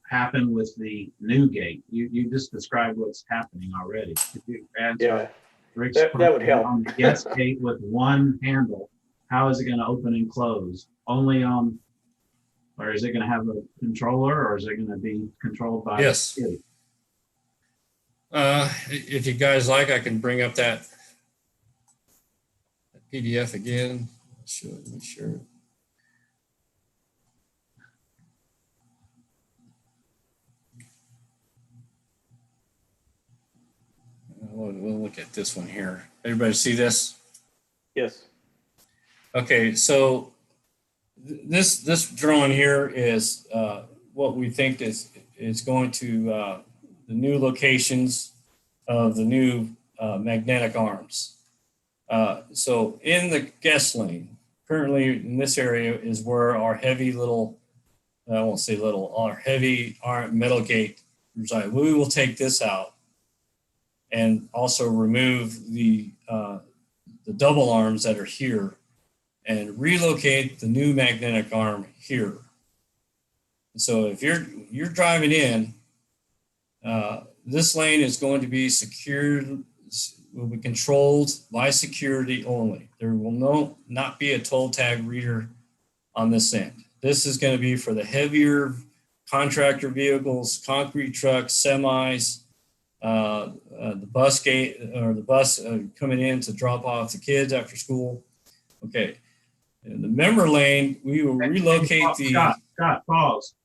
happen with the new gate? You just described what's happening already. Could you answer Rick's that would help. on the guest gate with one handle? How is it going to open and close? Only on, or is it going to have a controller, or is it going to be controlled by? Yes. If you guys like, I can bring up that PDF again. Sure. We'll look at this one here. Everybody see this? Yes. Okay, so this drawing here is what we think is going to the new locations of the new magnetic arms. So in the guest lane, currently in this area is where our heavy our heavy metal gate reside. We will take this out and also remove the double arms that are here and relocate the new magnetic arm here. So if you're driving in, this lane is going to be secured will be controlled by security only. There will not be a toll tag reader on this end. This is going to be for the heavier contractor vehicles, concrete trucks, semis, the bus gate or the bus coming in to drop off the kids after school. Okay. In the member lane, we will relocate the. Scott, pause.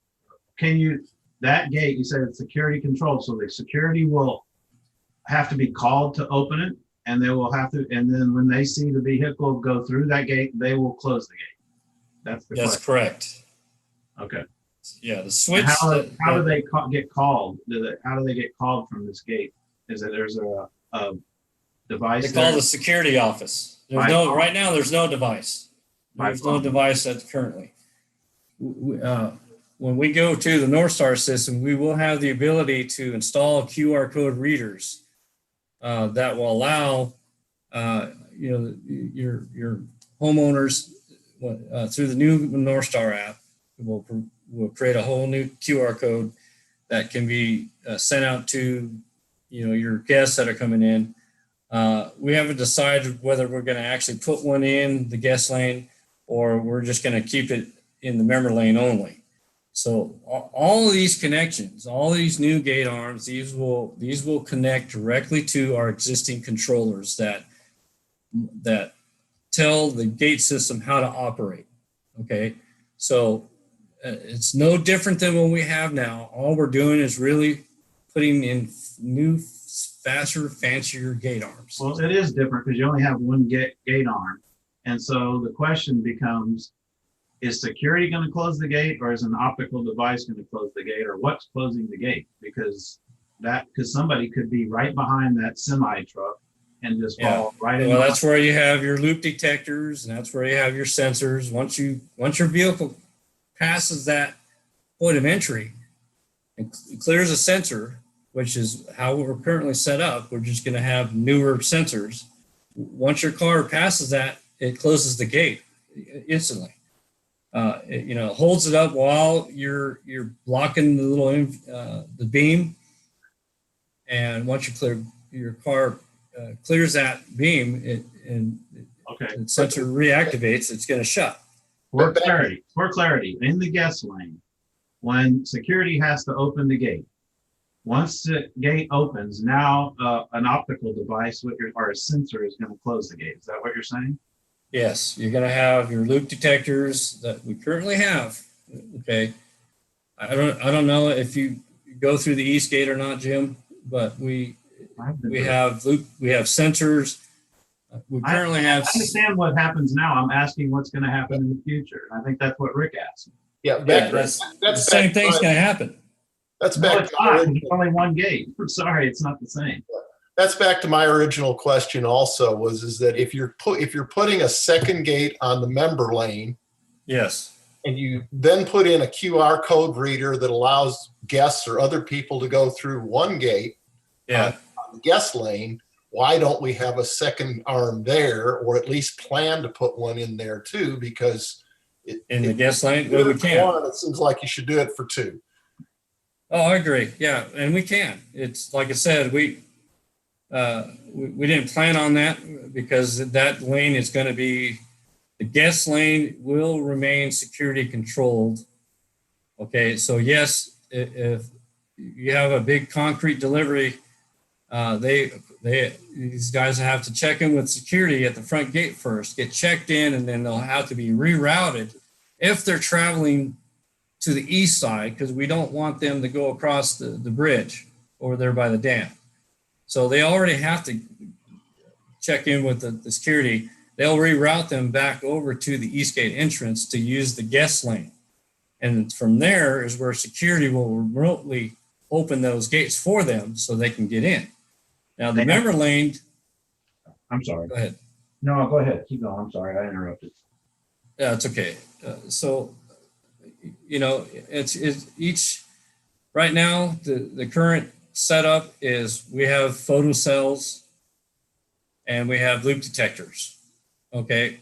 That gate, you said it's security controlled, so the security will have to be called to open it, and they will have to, and then when they see the vehicle go through that gate, they will close the gate. That's That's correct. Okay. Yeah, the switch. How do they get called? How do they get called from this gate? Is it there's a device? They call the security office. Right now, there's no device. There's no device that's currently. When we go to the NorthStar system, we will have the ability to install QR code readers that will allow your homeowners through the new NorthStar app. We'll create a whole new QR code that can be sent out to your guests that are coming in. We haven't decided whether we're going to actually put one in the guest lane or we're just going to keep it in the member lane only. So all of these connections, all these new gate arms, these will connect directly to our existing controllers that tell the gate system how to operate. Okay, so it's no different than what we have now. All we're doing is really putting in new, faster, fancier gate arms. Well, it is different because you only have one gate arm, and so the question becomes: is security going to close the gate, or is an optical device going to close the gate, or what's closing the gate? Because somebody could be right behind that semi truck and just fall right in. Well, that's where you have your loop detectors, and that's where you have your sensors. Once your vehicle passes that point of entry and clears a sensor, which is how we're currently set up, we're just going to have newer sensors. Once your car passes that, it closes the gate instantly. It holds it up while you're blocking the little the beam, and once your car clears that beam, the sensor reactivates. It's going to shut. For clarity, in the guest lane, when security has to open the gate, once the gate opens, now an optical device or a sensor is going to close the gate. Is that what you're saying? Yes, you're going to have your loop detectors that we currently have. Okay, I don't know if you go through the east gate or not, Jim, but we have sensors. We currently have. I understand what happens now. I'm asking what's going to happen in the future. I think that's what Rick asked. Yeah, that's the same thing's going to happen. That's back to there's only one gate. I'm sorry, it's not the same. That's back to my original question. Also, is that if you're putting a second gate on the member lane, yes, and you then put in a QR code reader that allows guests or other people to go through one gate, on the guest lane, why don't we have a second arm there, or at least plan to put one in there too? Because in the guest lane, well, we can. It seems like you should do it for two. Oh, I agree. Yeah, and we can. It's like I said, we didn't plan on that because that lane is going to be, the guest lane will remain security controlled. Okay, so yes, if you have a big concrete delivery, these guys have to check in with security at the front gate first, get checked in, and then they'll have to be rerouted if they're traveling to the east side, because we don't want them to go across the bridge over there by the dam. So they already have to check in with the security. They'll reroute them back over to the east gate entrance to use the guest lane. And from there is where security will remotely open those gates for them so they can get in. Now the member lane. I'm sorry. Go ahead. No, go ahead. Keep going. I'm sorry. I interrupted. Yeah, it's okay. It's each, right now, the current setup is we have photo cells and we have loop detectors. Okay.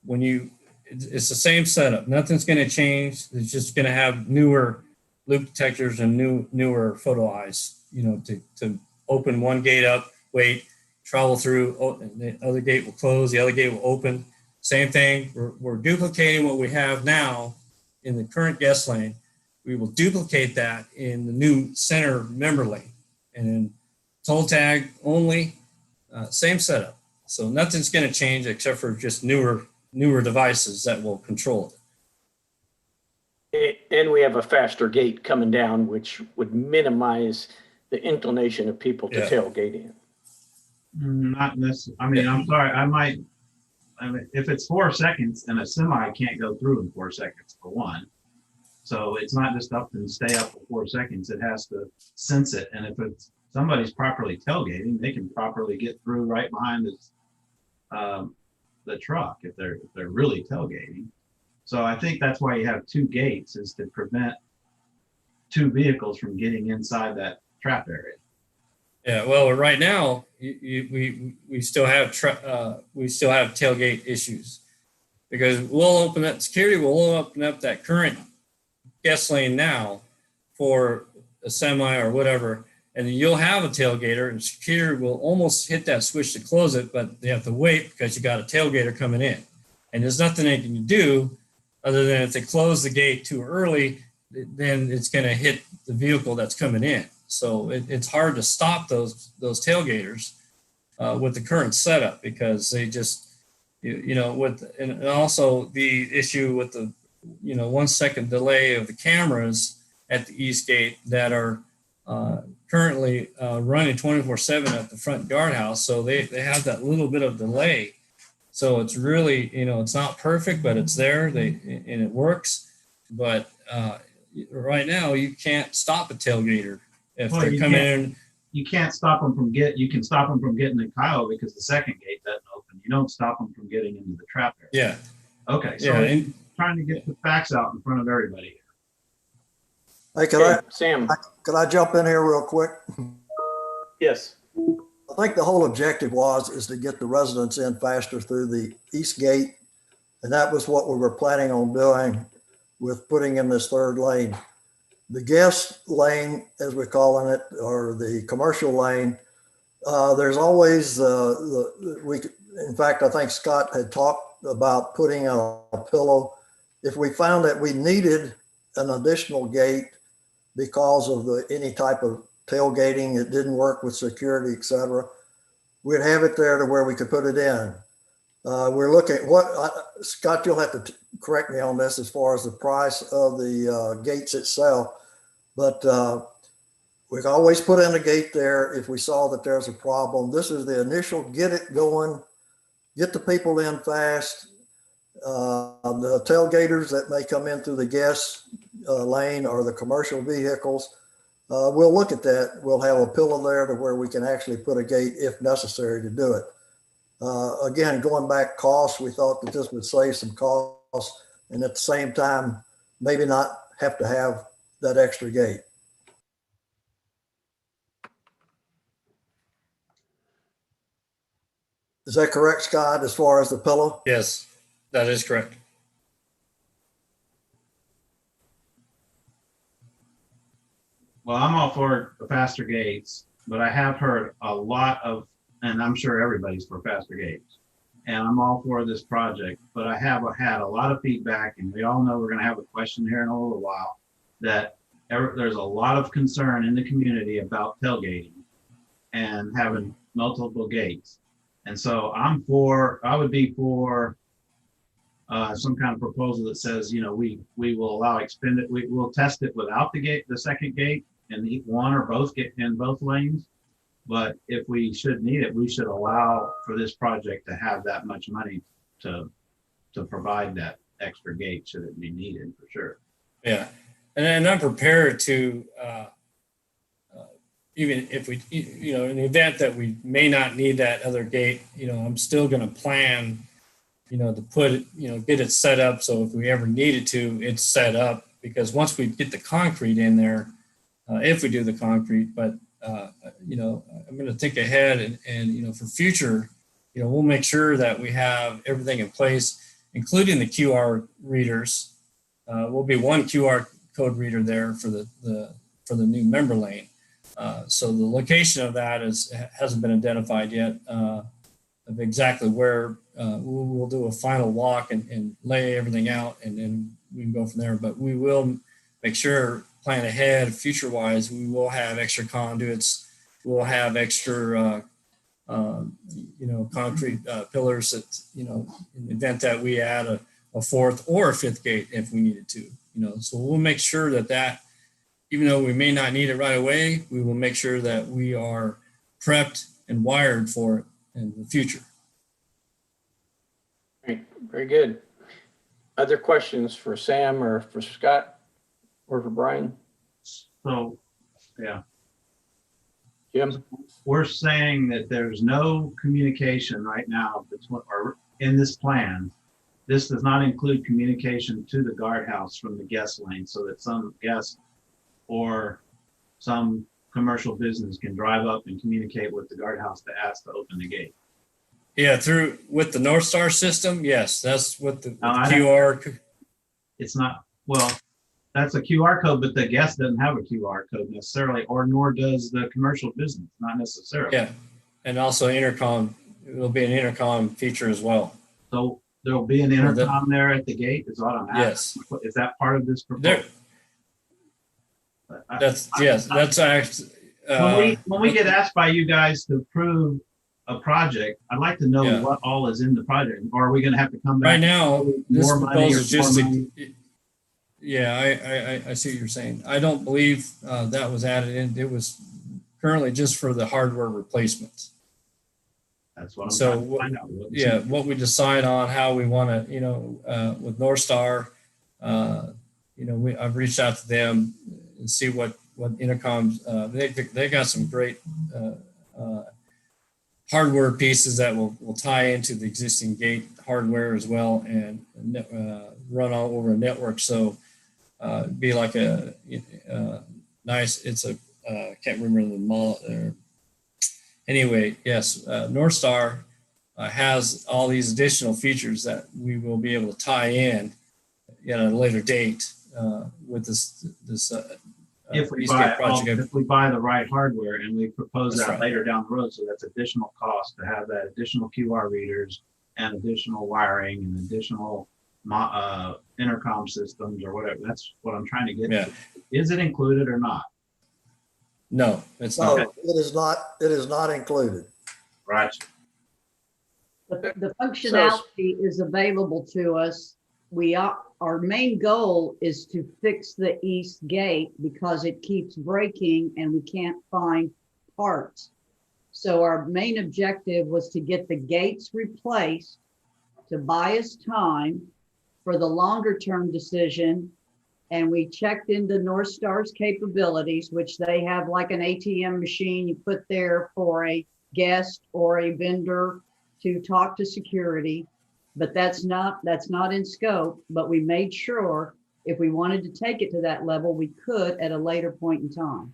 It's the same setup. Nothing's going to change. It's just going to have newer loop detectors and newer photo eyes, to open one gate up, wait, travel through, and the other gate will close, the other gate will open. Same thing, we're duplicating what we have now in the current guest lane. We will duplicate that in the new center member lane. And then toll tag only, same setup. So nothing's going to change except for just newer devices that will control it. And we have a faster gate coming down, which would minimize the inclination of people to tailgate in. Not necessarily. I mean, I'm sorry. I mean, if it's 4 seconds and a semi can't go through in 4 seconds for one. So it's not just up and stay up for 4 seconds. It has to sense it. And if it's somebody's properly tailgating, they can properly get through right behind the truck if they're really tailgating. So I think that's why you have 2 gates, is to prevent 2 vehicles from getting inside that trap area. Yeah, well, right now we still have tailgate issues, because we'll open up security. We'll open up that current guest lane now for a semi or whatever, and then you'll have a tailgater, and security will almost hit that switch to close it, but they have to wait because you got a tailgater coming in, and there's nothing they can do other than if they close the gate too early, then it's going to hit the vehicle that's coming in. So it's hard to stop those tailgaters with the current setup, because they just, and also the issue with the, 1 second delay of the cameras at the east gate that are currently running 24/7 at the front guardhouse. So they have that little bit of delay. So it's really, it's not perfect, but it's there. And it works. But right now you can't stop a tailgater. If they're coming in, you can't stop them from you can stop them from getting to Kiowa because the second gate doesn't open. You don't stop them from getting into the trap area. Yeah. Okay. So and trying to get the facts out in front of everybody. Hey, Sam, could I jump in here real quick? Yes. I think the whole objective is to get the residents in faster through the east gate. And that was what we were planning on doing with putting in this 3rd lane. The guest lane, as we're calling it, or the commercial lane, there's always, in fact, I think Scott had talked about putting a pillow. If we found that we needed an additional gate because of any type of tailgating, it didn't work with security, et cetera, we'd have it there to where we could put it in. We're looking at Scott, you'll have to correct me on this as far as the price of the gates itself, but we can always put in a gate there if we saw that there's a problem. This is the initial, get it going, get the people in fast. The tailgaters that may come in through the guest lane or the commercial vehicles, we'll look at that. We'll have a pillar there to where we can actually put a gate if necessary to do it. Again, going back costs, we thought that this would save some costs, and at the same time, maybe not have to have that extra gate. Is that correct, Scott, as far as the pillow? Yes, that is correct. Well, I'm all for the faster gates, but I have heard a lot of, and I'm sure everybody's for faster gates, and I'm all for this project, but I have had a lot of feedback, and we all know we're going to have a question here in a little while, that there's a lot of concern in the community about tailgating and having multiple gates. And so I would be for some kind of proposal that says, we will allow we'll test it without the second gate, and one or both get in both lanes. But if we should need it, we should allow for this project to have that much money to provide that extra gate should it be needed, for sure. Yeah, and I'm prepared to, even if we, in the event that we may not need that other gate, I'm still going to plan, to put it, get it set up. So if we ever needed to, it's set up, because once we get the concrete in there, if we do the concrete, but, I'm going to think ahead and for future, we'll make sure that we have everything in place, including the QR readers. Will be one QR code reader there for the new member lane. So the location of that hasn't been identified yet, of exactly where. We'll do a final walk and lay everything out, and then we can go from there. But we will make sure, plan ahead, future wise, we will have extra conduits. We'll have extra, concrete pillars that, in the event that we add a fourth or a fifth gate if we needed to, so we'll make sure that even though we may not need it right away, we will make sure that we are prepped and wired for it in the future. Great, very good. Other questions for Sam or for Scott or for Brian? So, yeah, Jim? we're saying that there's no communication right now between, or in this plan. This does not include communication to the guardhouse from the guest lane, so that some guest or some commercial business can drive up and communicate with the guardhouse to ask to open the gate. Yeah, with the NorthStar system, yes, that's what the I QR. It's not, well, that's a QR code, but the guest doesn't have a QR code necessarily, or nor does the commercial business, not necessarily. Yeah, and also intercom, it'll be an intercom feature as well. So there'll be an intercom there at the gate, is what I'm asking. Yes. Is that part of this proposal? That's actually. When we get asked by you guys to approve a project, I'd like to know what all is in the project. Or are we going to have to come back? Right now, this proposal is just I see what you're saying. I don't believe that was added in. It was currently just for the hardware replacement. That's what I'm trying to find out. What we decide on, how we want to, with NorthStar, I've reached out to them and see what intercoms, they got some great hardware pieces that will tie into the existing gate hardware as well, and run all over a network. So be like a nice, it's a, can't remember the model there. Anyway, yes, NorthStar has all these additional features that we will be able to tie in at a later date with this if we buy the right hardware and we propose that later down the road, so that's additional cost to have that additional QR readers and additional wiring and additional intercom systems or whatever. That's what I'm trying to get to. Is it included or not? No, it's No, not. it is not. It is not included. Right. The functionality is available to us. Our main goal is to fix the east gate because it keeps breaking and we can't find parts. So our main objective was to get the gates replaced to buy us time for the longer term decision. And we checked into NorthStar's capabilities, which they have like an ATM machine you put there for a guest or a vendor to talk to security. But that's not in scope, but we made sure if we wanted to take it to that level, we could at a later point in time.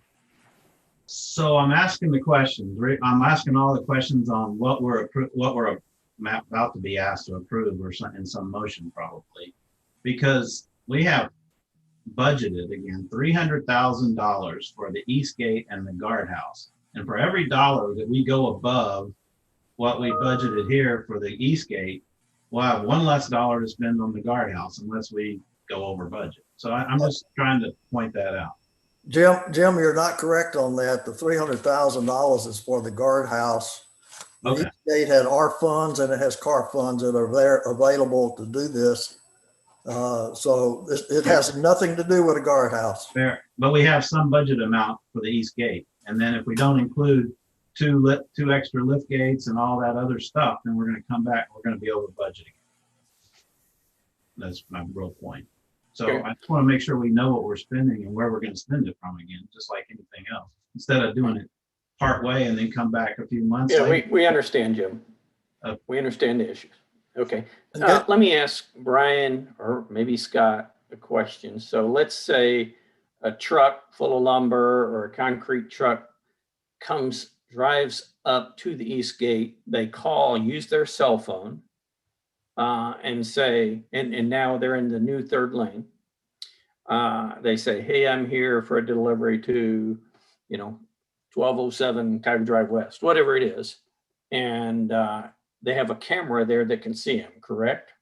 So I'm asking the questions. I'm asking all the questions on what we're about to be asked to approve or in some motion probably, because we have budgeted again $300,000 for the east gate and the guardhouse, and for every dollar that we go above what we budgeted here for the east gate, we'll have one less dollar to spend on the guardhouse unless we go over budget. So I'm just trying to point that out. Jim, you're not correct on that. The $300,000 is for the guardhouse. The East Gate had our funds and it has CAR funds that are there available to do this. So it has nothing to do with a guardhouse. Fair, but we have some budget amount for the east gate, and then if we don't include two extra lift gates and all that other stuff, then we're going to come back. We're going to be over budgeting. That's my real point. So I just want to make sure we know what we're spending and where we're going to spend it from again, just like anything else, instead of doing it part way and then come back a few months later. We understand, Jim. We understand the issues. Okay. Let me ask Brian or maybe Scott a question. So let's say a truck full of lumber or a concrete truck drives up to the east gate. They use their cell phone and say, and now they're in the new third lane. They say, hey, I'm here for a delivery to, 1207 Tiger Drive West, whatever it is. And they have a camera there that can see them, correct?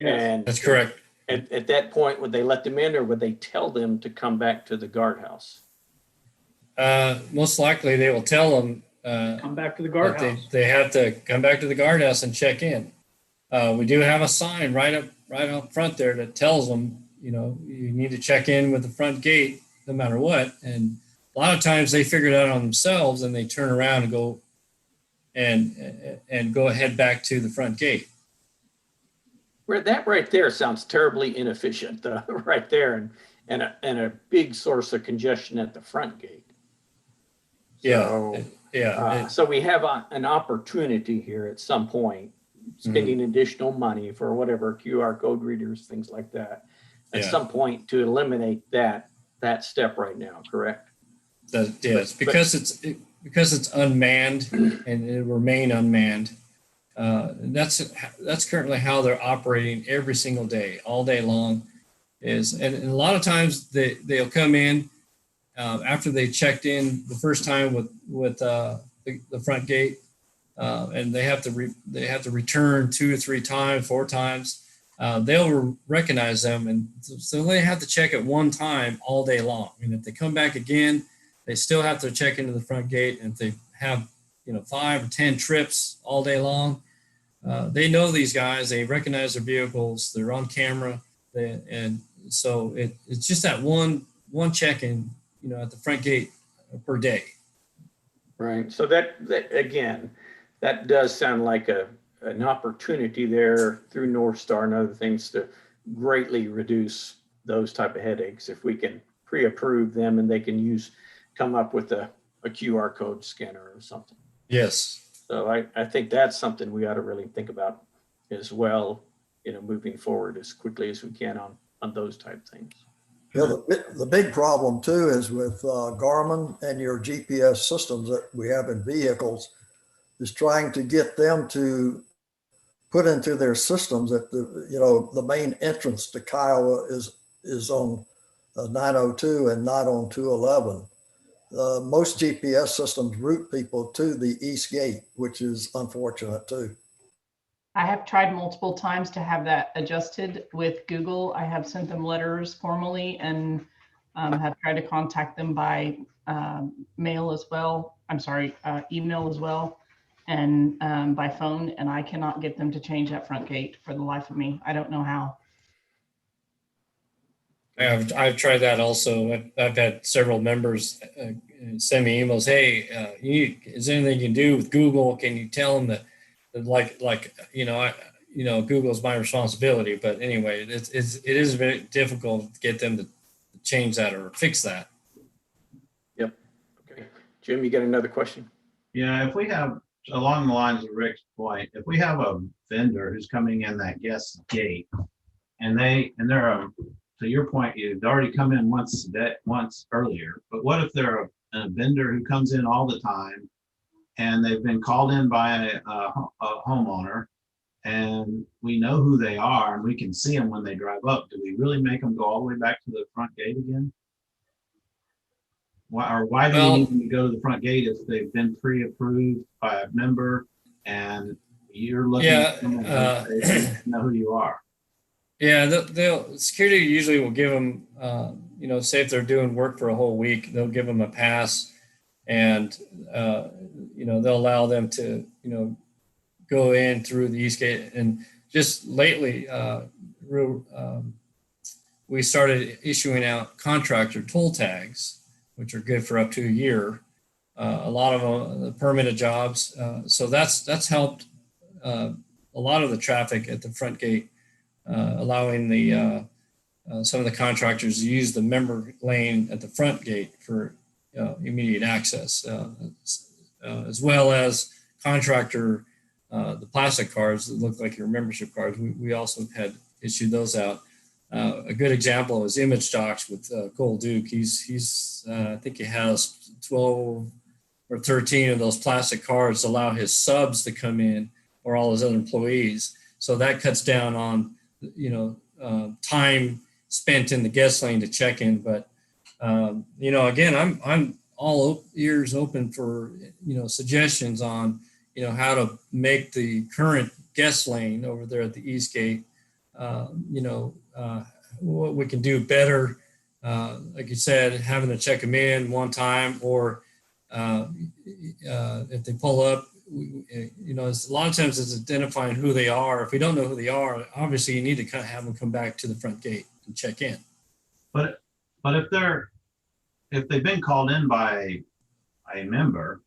Yes. And That's correct. at that point, would they let them in or would they tell them to come back to the guardhouse? Most likely they will tell them Come back to the that guardhouse. they have to come back to the guardhouse and check in. We do have a sign right up front there that tells them, you need to check in with the front gate no matter what. And a lot of times they figure it out on themselves and they turn around and go and go head back to the front gate. Where that right there sounds terribly inefficient, right there, and a big source of congestion at the front gate. So, so we have an opportunity here at some point, spending additional money for whatever QR code readers, things like that, at some point to eliminate that step right now, correct? Yes, because it's unmanned and it will remain unmanned. That's currently how they're operating every single day, all day long. And a lot of times they'll come in after they checked in the first time with the front gate, and they have to return 2 or 3 times, 4 times. They'll recognize them, and so they have to check it one time all day long. And if they come back again, they still have to check into the front gate. And if they have 5 or 10 trips all day long, they know these guys. They recognize their vehicles. They're on camera, and so it's just that one check-in, at the front gate per day. Right. So that again, that does sound like an opportunity there through NorthStar and other things to greatly reduce those type of headaches if we can pre-approve them and they can come up with a QR code scanner or something. Yes. So I think that's something we ought to really think about as well, moving forward as quickly as we can on those type things. Yeah, the big problem too is with Garmin and your GPS systems that we have in vehicles is trying to get them to put into their systems that the main entrance to Kiowa is on 902 and not on 211. Most GPS systems route people to the east gate, which is unfortunate too. I have tried multiple times to have that adjusted with Google. I have sent them letters formally and have tried to contact them by mail as well. I'm sorry, email as well, and by phone, and I cannot get them to change that front gate for the life of me. I don't know how. I've tried that also. I've had several members send me emails. Hey, is there anything you can do with Google? Can you tell them that Google is my responsibility? But anyway, it is very difficult to get them to change that or fix that. Yep. Okay, Jim, you got another question? Yeah, if we have, along the lines of Rick's point, if we have a vendor who's coming in that guest gate, and they're to your point, you've already come in once earlier, but what if they're a vendor who comes in all the time and they've been called in by a homeowner and we know who they are and we can see them when they drive up? Do we really make them go all the way back to the front gate again? Why do we need them to go to the front gate if they've been pre-approved by a member and you're looking at them and know who you are? Yeah, security usually will give them, say if they're doing work for a whole week, they'll give them a pass, and they'll allow them to go in through the east gate. And just lately, we started issuing out contractor toll tags, which are good for up to a year. A lot of them, the permitted jobs. So that's helped a lot of the traffic at the front gate. Allowing some of the contractors to use the member lane at the front gate for immediate access, as well as contractor, the plastic cards that look like your membership cards. We also had issued those out. A good example is Image Docs with Cole Duke. He's I think he has 12 or 13 of those plastic cards to allow his subs to come in or all his other employees. So that cuts down on time spent in the guest lane to check in. But again, I'm all ears open for, suggestions on, how to make the current guest lane over there at the East Gate, what we can do better. Like you said, having to check them in one time, or if they pull up, it's, a lot of times it's identifying who they are. If we don't know who they are, obviously you need to kind of have them come back to the front gate and check in. But if they've been called in by a member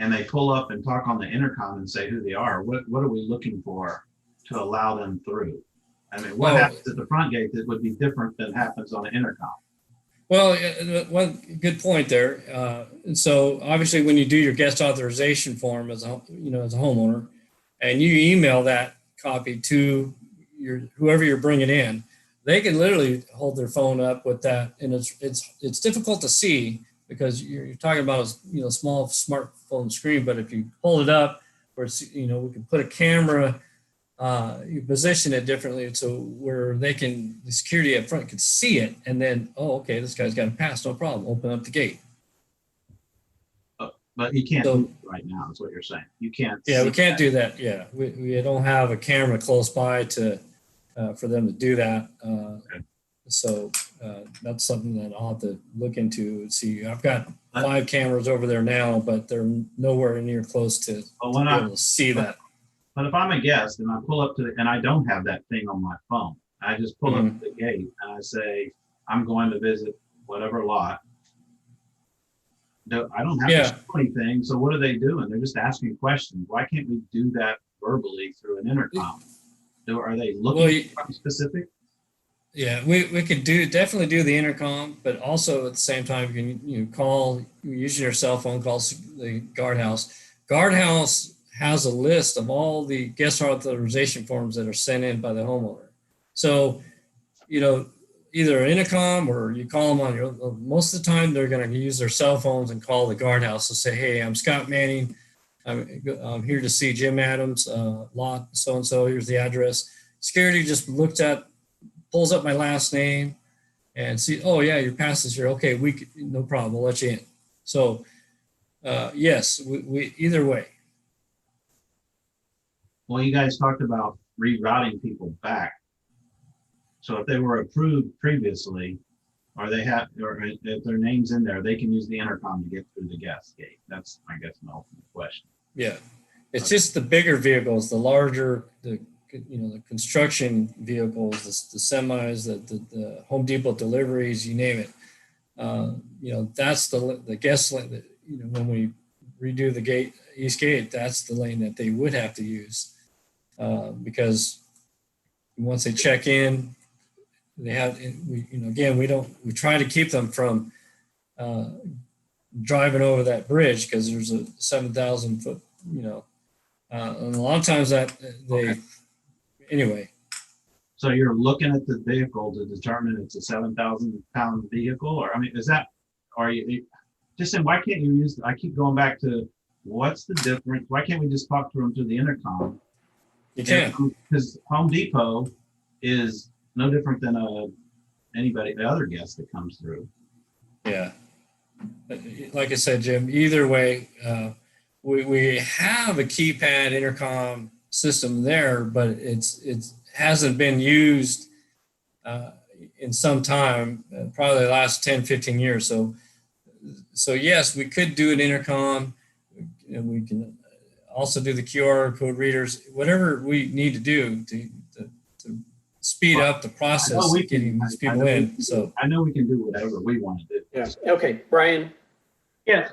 and they pull up and talk on the intercom and say who they are, what are we looking for to allow them through? I mean, what happens at the front gate that would be different than happens on the intercom? Well, one good point there. So obviously, when you do your guest authorization form as a homeowner, and you email that copy to whoever you're bringing in, they can literally hold their phone up with that, and it's difficult to see because you're talking about a small smartphone screen. But if you pull it up, where it's, we can put a camera. You position it differently so where the security up front can see it, and then, okay, this guy's got to pass, no problem, open up the gate. But you can't do it right now, is what you're saying. You can't. Yeah, we can't do that. Yeah, we don't have a camera close by for them to do that. Okay. So that's something that I'll have to look into. See, I've got 5 cameras over there now, but they're nowhere near close to be able to see that. But if I'm a guest and I pull up and I don't have that thing on my phone, I just pull up to the gate and I say, I'm going to visit whatever lot. I don't have to show anything. So what are they doing? They're just asking questions. Why can't we do that verbally through an intercom? Are they looking for something specific? Yeah, we could definitely do the intercom, but also at the same time, you can call using your cell phone, call the guardhouse. Guardhouse has a list of all the guest authorization forms that are sent in by the homeowner. So, either an intercom or you call them on most of the time they're going to use their cell phones and call the guardhouse and say, hey, I'm Scott Manning. I'm here to see Jim Adams, lot so-and-so, here's the address. Security just pulls up my last name and see, oh yeah, your pass is here. Okay, no problem, we'll let you in. So yes, we either way. Well, you guys talked about rerouting people back. So if they were approved previously, or if their name's in there, they can use the intercom to get through the guest gate. That's, I guess, my ultimate question. Yeah, it's just the bigger vehicles, the larger, the construction vehicles, the semis, the Home Depot deliveries, you name it. That's the guest lane. When we redo the gate, East Gate, that's the lane that they would have to use because once they check in, they have. We try to keep them from driving over that bridge because there's a 7,000 foot. And a lot of times anyway. So you're looking at the vehicle to determine it's a 7,000 pound vehicle, or just saying, why can't you use, I keep going back to what's the difference? Why can't we just talk to them through the intercom? You can. Because Home Depot is no different than the other guest that comes through. Yeah. Like I said, Jim, either way, we have a keypad intercom system there, but it hasn't been used in some time, probably the last 10, 15 years. So yes, we could do an intercom, and we can also do the QR code readers, whatever we need to do to speed up the process of getting these people in. So I know we can do whatever we want to do. Yes. Okay, Brian. Yes.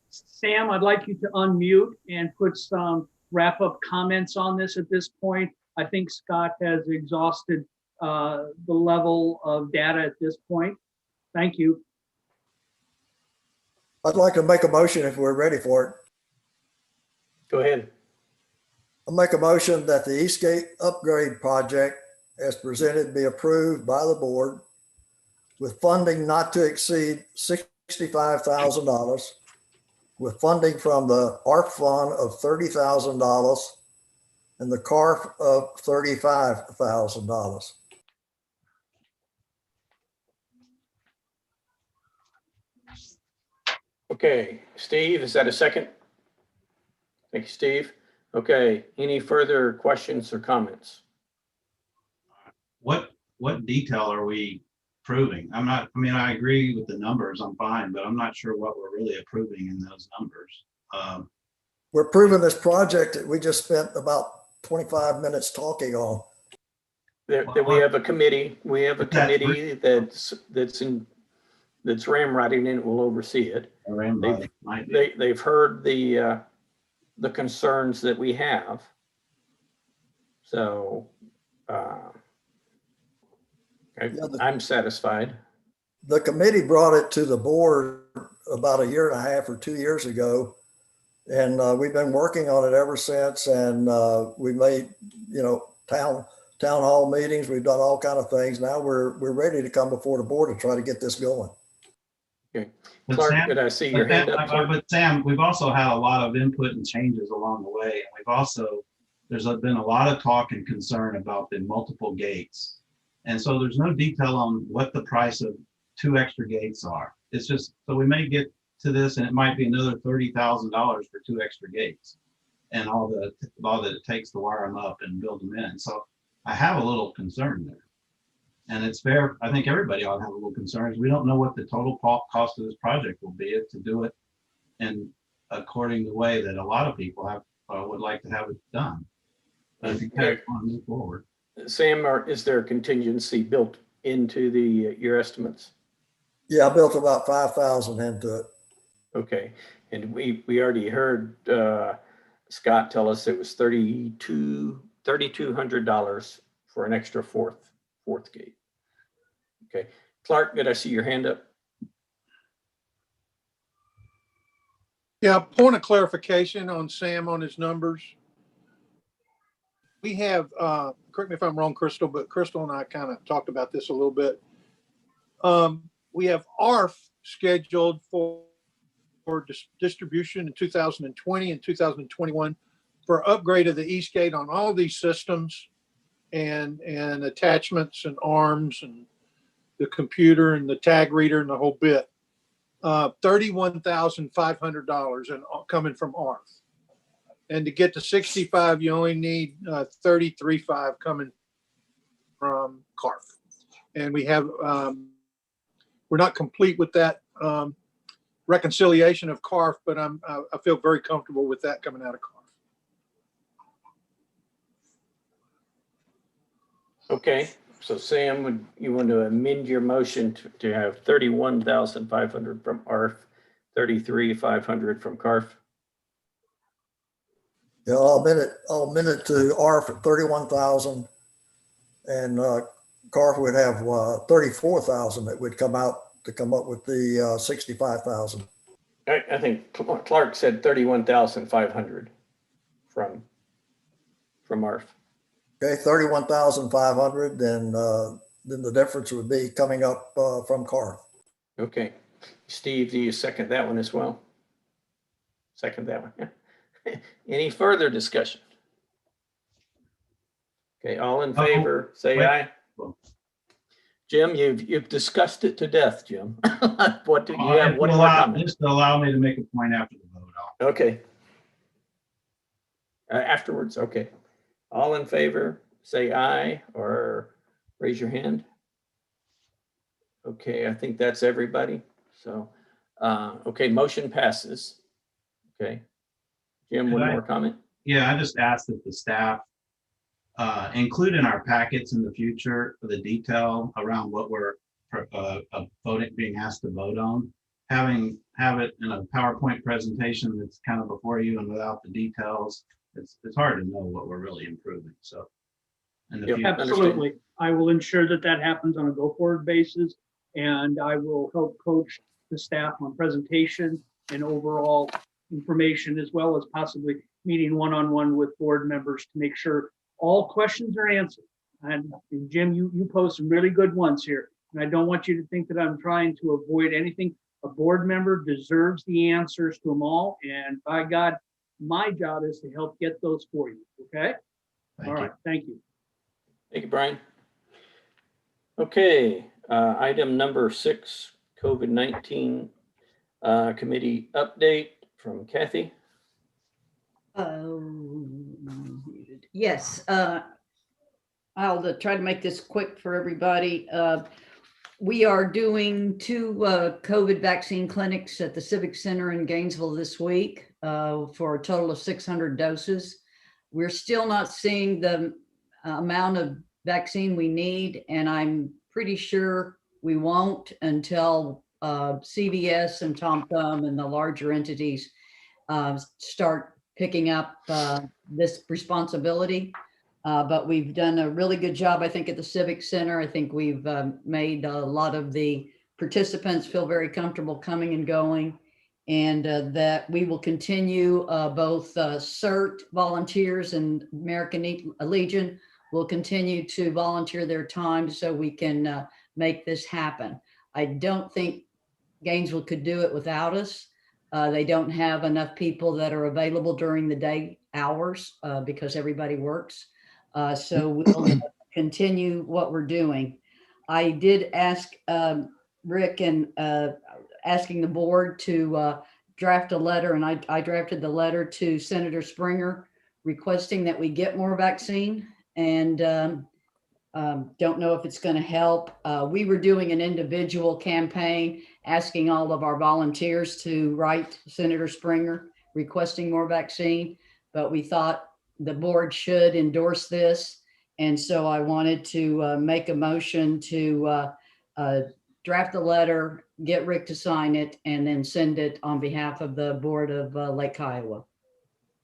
Sam, I'd like you to unmute and put some wrap-up comments on this at this point. I think Scott has exhausted the level of data at this point. Thank you. I'd like to make a motion if we're ready for it. Go ahead. I'll make a motion that the Eastgate upgrade project as presented be approved by the board with funding not to exceed $65,000, with funding from the ARP fund of $30,000 and the CARF of $35,000. Okay, Steve, is that a second? Thank you, Steve. Okay, any further questions or comments? What detail are we approving? I mean, I agree with the numbers, I'm fine, but I'm not sure what we're really approving in those numbers. We're proving this project that we just spent about 25 minutes talking on. We have a committee. We have a committee that's ramrodding it, will oversee it. They've heard the concerns that we have. So I'm satisfied. The committee brought it to the board about a year and a half or 2 years ago. And we've been working on it ever since. And we made, town hall meetings. We've done all kind of things. Now we're ready to come before the board to try to get this going. Okay. Clark, Sam, did I see your hand up? But Sam, we've also had a lot of input and changes along the way. And there's been a lot of talk and concern about the multiple gates. And so there's no detail on what the price of 2 extra gates are. It's just, so we may get to this and it might be another $30,000 for 2 extra gates and all that it takes to wire them up and build them in. So I have a little concern there. And it's fair. I think everybody ought to have a little concerns. We don't know what the total cost of this project will be to do it and according to the way that a lot of people would like to have it done. But if you want to move forward. Sam, is there a contingency built into your estimates? Yeah, I built about 5,000 into it. Okay, and we already heard Scott tell us it was $3,200 for an extra fourth gate. Okay, Clark, did I see your hand up? Yeah, point of clarification on Sam on his numbers. We have, correct me if I'm wrong, Crystal, but Crystal and I kind of talked about this a little bit. We have ARF scheduled for distribution in 2020 and 2021 for upgrade of the East Gate on all these systems and attachments and arms and the computer and the tag reader and the whole bit. $31,500 and coming from ARF. And to get to 65, you only need $33,500 coming from CARF. And we have, we're not complete with that reconciliation of CARF, but I feel very comfortable with that coming out of CARF. Okay, so Sam, would you want to amend your motion to have $31,500 from ARF, $33,500 from CARF? Yeah, I'll amend it to ARF at 31,000 and CARF would have 34,000 that would come out to come up with the 65,000. I think Clark said 31,500 from ARF. Okay, 31,500, then the difference would be coming up from CARF. Okay, Steve, do you second that one as well? Second that one. Any further discussion? Okay, all in favor, say aye. Jim, you've discussed it to death, Jim. What do you have? One more comment? Just allow me to make a point after the vote. Okay. Afterwards, okay. All in favor, say aye or raise your hand. Okay, I think that's everybody. So, okay, motion passes. Okay. Jim, one more comment? Yeah, I just asked that the staff include in our packets in the future for the detail around what we're being asked to vote on. Have it in a PowerPoint presentation that's kind of before you and without the details. It's hard to know what we're really improving. So, absolutely, I will ensure that happens on a go-forward basis, and I will help coach the staff on presentation and overall information, as well as possibly meeting one-on-one with board members to make sure all questions are answered. And Jim, you posed some really good ones here, and I don't want you to think that I'm trying to avoid anything. A board member deserves the answers to them all, and by God, my job is to help get those for you. Okay. All right. Thank you. Thank you, Brian. Okay, item number 6, COVID-19 Committee update from Kathy. Yes, I'll try to make this quick for everybody. We are doing 2 COVID vaccine clinics at the Civic Center in Gainesville this week for a total of 600 doses. We're still not seeing the amount of vaccine we need, and I'm pretty sure we won't until CVS and TomTom and the larger entities start picking up this responsibility. But we've done a really good job, I think, at the Civic Center. I think we've made a lot of the participants feel very comfortable coming and going, and that we will continue both CERT volunteers and American Legion will continue to volunteer their time so we can make this happen. I don't think Gainesville could do it without us. They don't have enough people that are available during the day hours because everybody works. So we'll continue what we're doing. I did ask Rick and asking the board to draft a letter, and I drafted the letter to Senator Springer requesting that we get more vaccine, and don't know if it's going to help. We were doing an individual campaign asking all of our volunteers to write Senator Springer requesting more vaccine, but we thought the board should endorse this. And so I wanted to make a motion to draft a letter, get Rick to sign it, and then send it on behalf of the board of Lake Kiowa.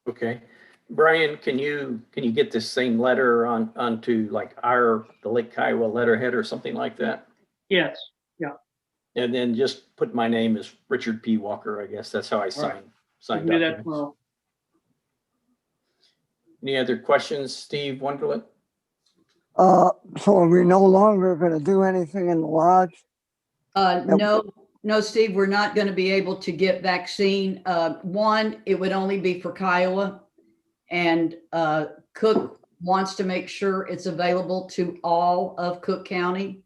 Okay. Brian, can you get this same letter onto like the Lake Kiowa letterhead or something like that? Yes, yeah. And then just put my name as Richard P. Walker, I guess. That's how I sign Do that documents. tomorrow. Any other questions, Steve Wonderlet? So are we no longer going to do anything in the lodge? No, Steve, we're not going to be able to get vaccine. One, it would only be for Kiowa, and Cook wants to make sure it's available to all of Cook County.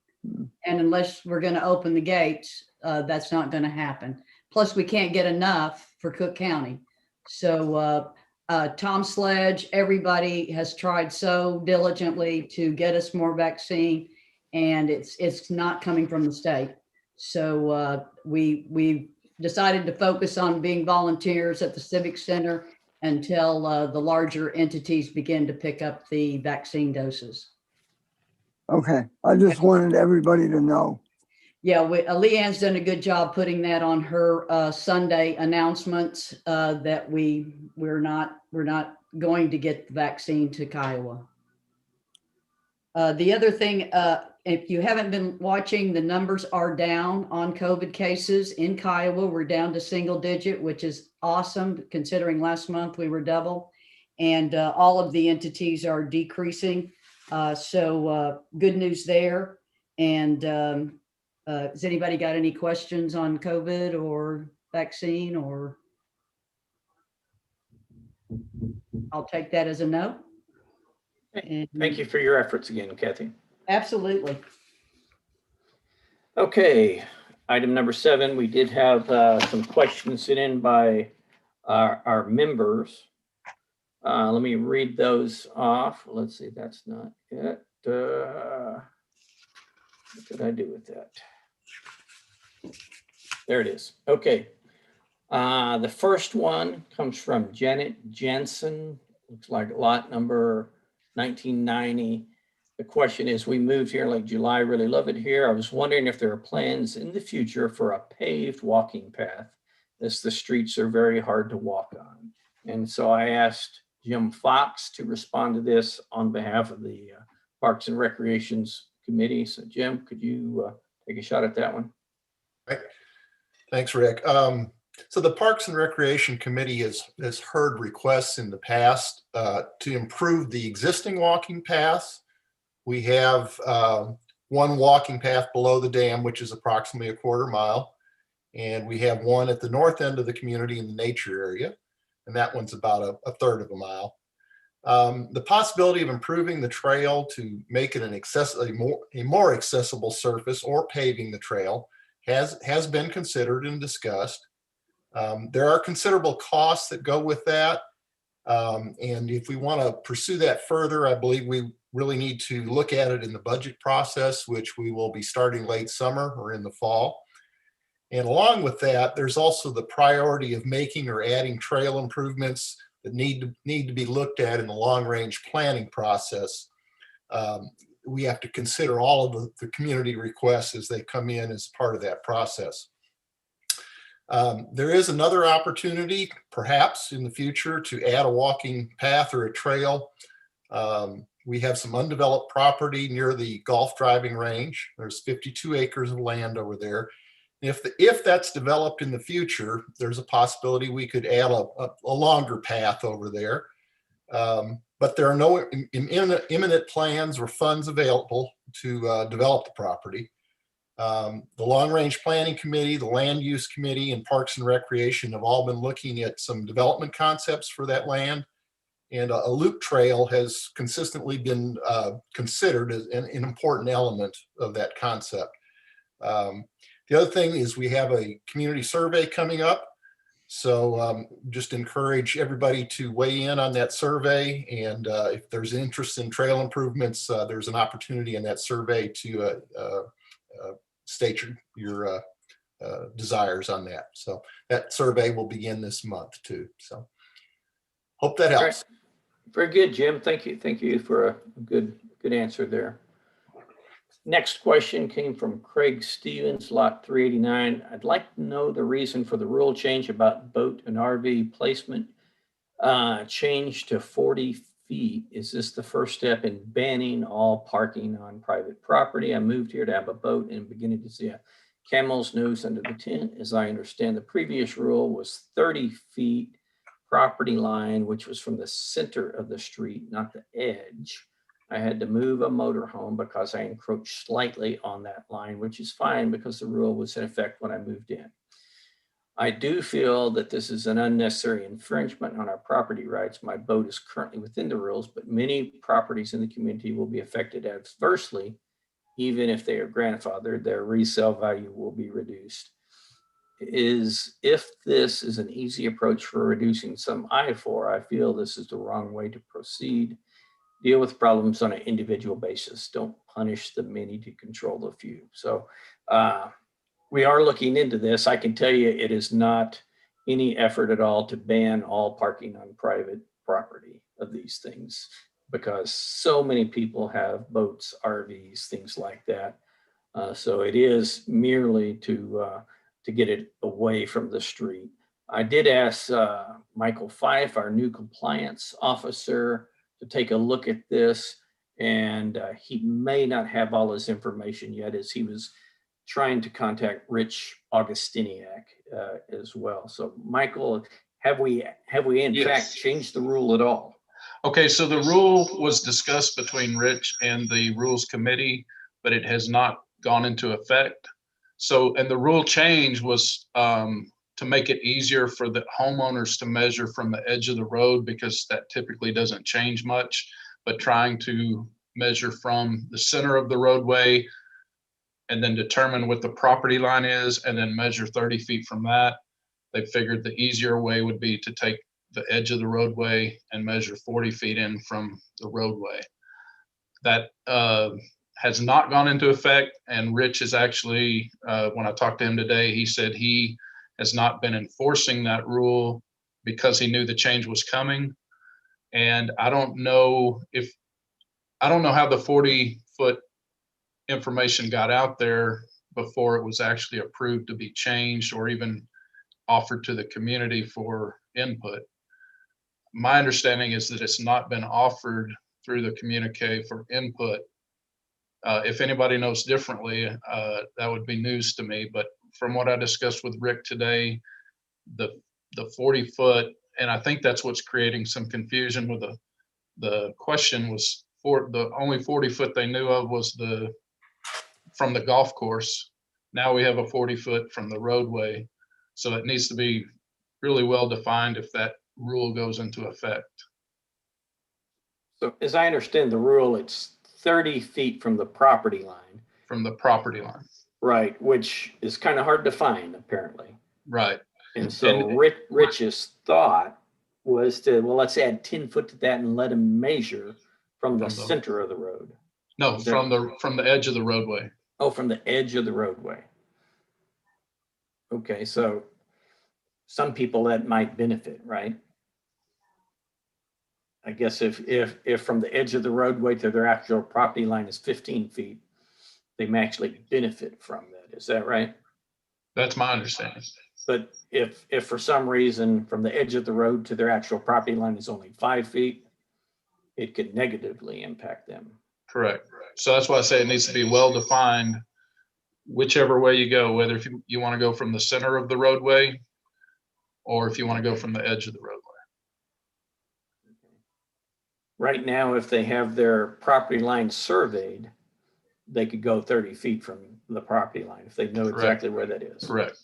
And unless we're going to open the gates, that's not going to happen. Plus, we can't get enough for Cook County. So Tom Sledge, everybody has tried so diligently to get us more vaccine, and it's not coming from the state. So we decided to focus on being volunteers at the Civic Center until the larger entities begin to pick up the vaccine doses. Okay, I just wanted everybody to know. Yeah, Leanne's done a good job putting that on her Sunday announcements that we're not going to get the vaccine to Kiowa. The other thing, if you haven't been watching, the numbers are down on COVID cases in Kiowa. We're down to single digit, which is awesome considering last month we were double, and all of the entities are decreasing. So good news there. And has anybody got any questions on COVID or vaccine? Or I'll take that as a no. And Thank you for your efforts again, Kathy. absolutely. Okay, item number 7, we did have some questions sent in by our members. Let me read those off. Let's see, that's not it. What did I do with that? There it is. Okay. The first one comes from Janet Jensen. Looks like lot number 1990. The question is, we moved here in like July, really love it here. I was wondering if there are plans in the future for a paved walking path, as the streets are very hard to walk on. And so I asked Jim Fox to respond to this on behalf of the Parks and Recreations Committee. So Jim, could you take a shot at that one? Right. Thanks, Rick. So the Parks and Recreation Committee has heard requests in the past to improve the existing walking paths. We have one walking path below the dam, which is approximately a quarter mile. And we have one at the north end of the community in the nature area. And that one's about a third of a mile. The possibility of improving the trail to make it a more accessible surface or paving the trail has been considered and discussed. There are considerable costs that go with that. And if we want to pursue that further, I believe we really need to look at it in the budget process, which we will be starting late summer or in the fall. And along with that, there's also the priority of making or adding trail improvements that need to be looked at in the long-range planning process. We have to consider all of the community requests as they come in as part of that process. There is another opportunity, perhaps in the future, to add a walking path or a trail. We have some undeveloped property near the golf driving range. There's 52 acres of land over there. If that's developed in the future, there's a possibility we could add a longer path over there. But there are no imminent plans or funds available to develop the property. The Long Range Planning Committee, the Land Use Committee, and Parks and Recreation have all been looking at some development concepts for that land. And a loop trail has consistently been considered as an important element of that concept. The other thing is we have a community survey coming up. So just encourage everybody to weigh in on that survey. And if there's interest in trail improvements, there's an opportunity in that survey to state your desires on that. So that survey will begin this month too. So hope that helps. Very good, Jim. Thank you. Thank you for a good answer there. Next question came from Craig Stevens, lot 389. I'd like to know the reason for the rule change about boat and RV placement change to 40 feet. Is this the first step in banning all parking on private property? I moved here to have a boat and beginning to see a camel's nose under the tent. As I understand, the previous rule was 30 feet property line, which was from the center of the street, not the edge. I had to move a motorhome because I encroached slightly on that line, which is fine because the rule was in effect when I moved in. I do feel that this is an unnecessary infringement on our property rights. My boat is currently within the rules, but many properties in the community will be affected adversely. Even if they are grandfathered, their resale value will be reduced. If this is an easy approach for reducing some I-4, I feel this is the wrong way to proceed. Deal with problems on an individual basis. Don't punish the many to control the few. So we are looking into this. I can tell you it is not any effort at all to ban all parking on private property of these things, because so many people have boats, RVs, things like that. So it is merely to get it away from the street. I did ask Michael Fife, our new compliance officer, to take a look at this, and he may not have all his information yet, as he was trying to contact Rich Augustiniak as well. So Michael, have we in fact changed the rule at all? Okay, so the rule was discussed between Rich and the Rules Committee, but it has not gone into effect. So, and the rule change was to make it easier for the homeowners to measure from the edge of the road, because that typically doesn't change much, but trying to measure from the center of the roadway and then determine what the property line is and then measure 30 feet from that. They figured the easier way would be to take the edge of the roadway and measure 40 feet in from the roadway. That has not gone into effect. And Rich is actually, when I talked to him today, he said he has not been enforcing that rule because he knew the change was coming. And I don't know how the 40-foot information got out there before it was actually approved to be changed or even offered to the community for input. My understanding is that it's not been offered through the communique for input. If anybody knows differently, that would be news to me. But from what I discussed with Rick today, the 40-foot, and I think that's what's creating some confusion with the question was for the only 40-foot they knew of was from the golf course. Now we have a 40-foot from the roadway. So it needs to be really well defined if that rule goes into effect. So as I understand the rule, it's 30 feet from the property line. From the property line. Right, which is kind of hard to find, apparently. Right. And so Rich's thought was to, well, let's add 10 foot to that and let him measure from the center of the road. No, from the edge of the roadway. Oh, from the edge of the roadway. Okay, so some people that might benefit, right? I guess if from the edge of the roadway to their actual property line is 15 feet, they may actually benefit from that. Is that right? That's my understanding. But if for some reason from the edge of the road to their actual property line is only 5 feet, it could negatively impact them. Correct. So that's why I say it needs to be well defined, whichever way you go, whether if you want to go from the center of the roadway or if you want to go from the edge of the roadway. Right now, if they have their property line surveyed, they could go 30 feet from the property line if they know exactly where that is. Correct.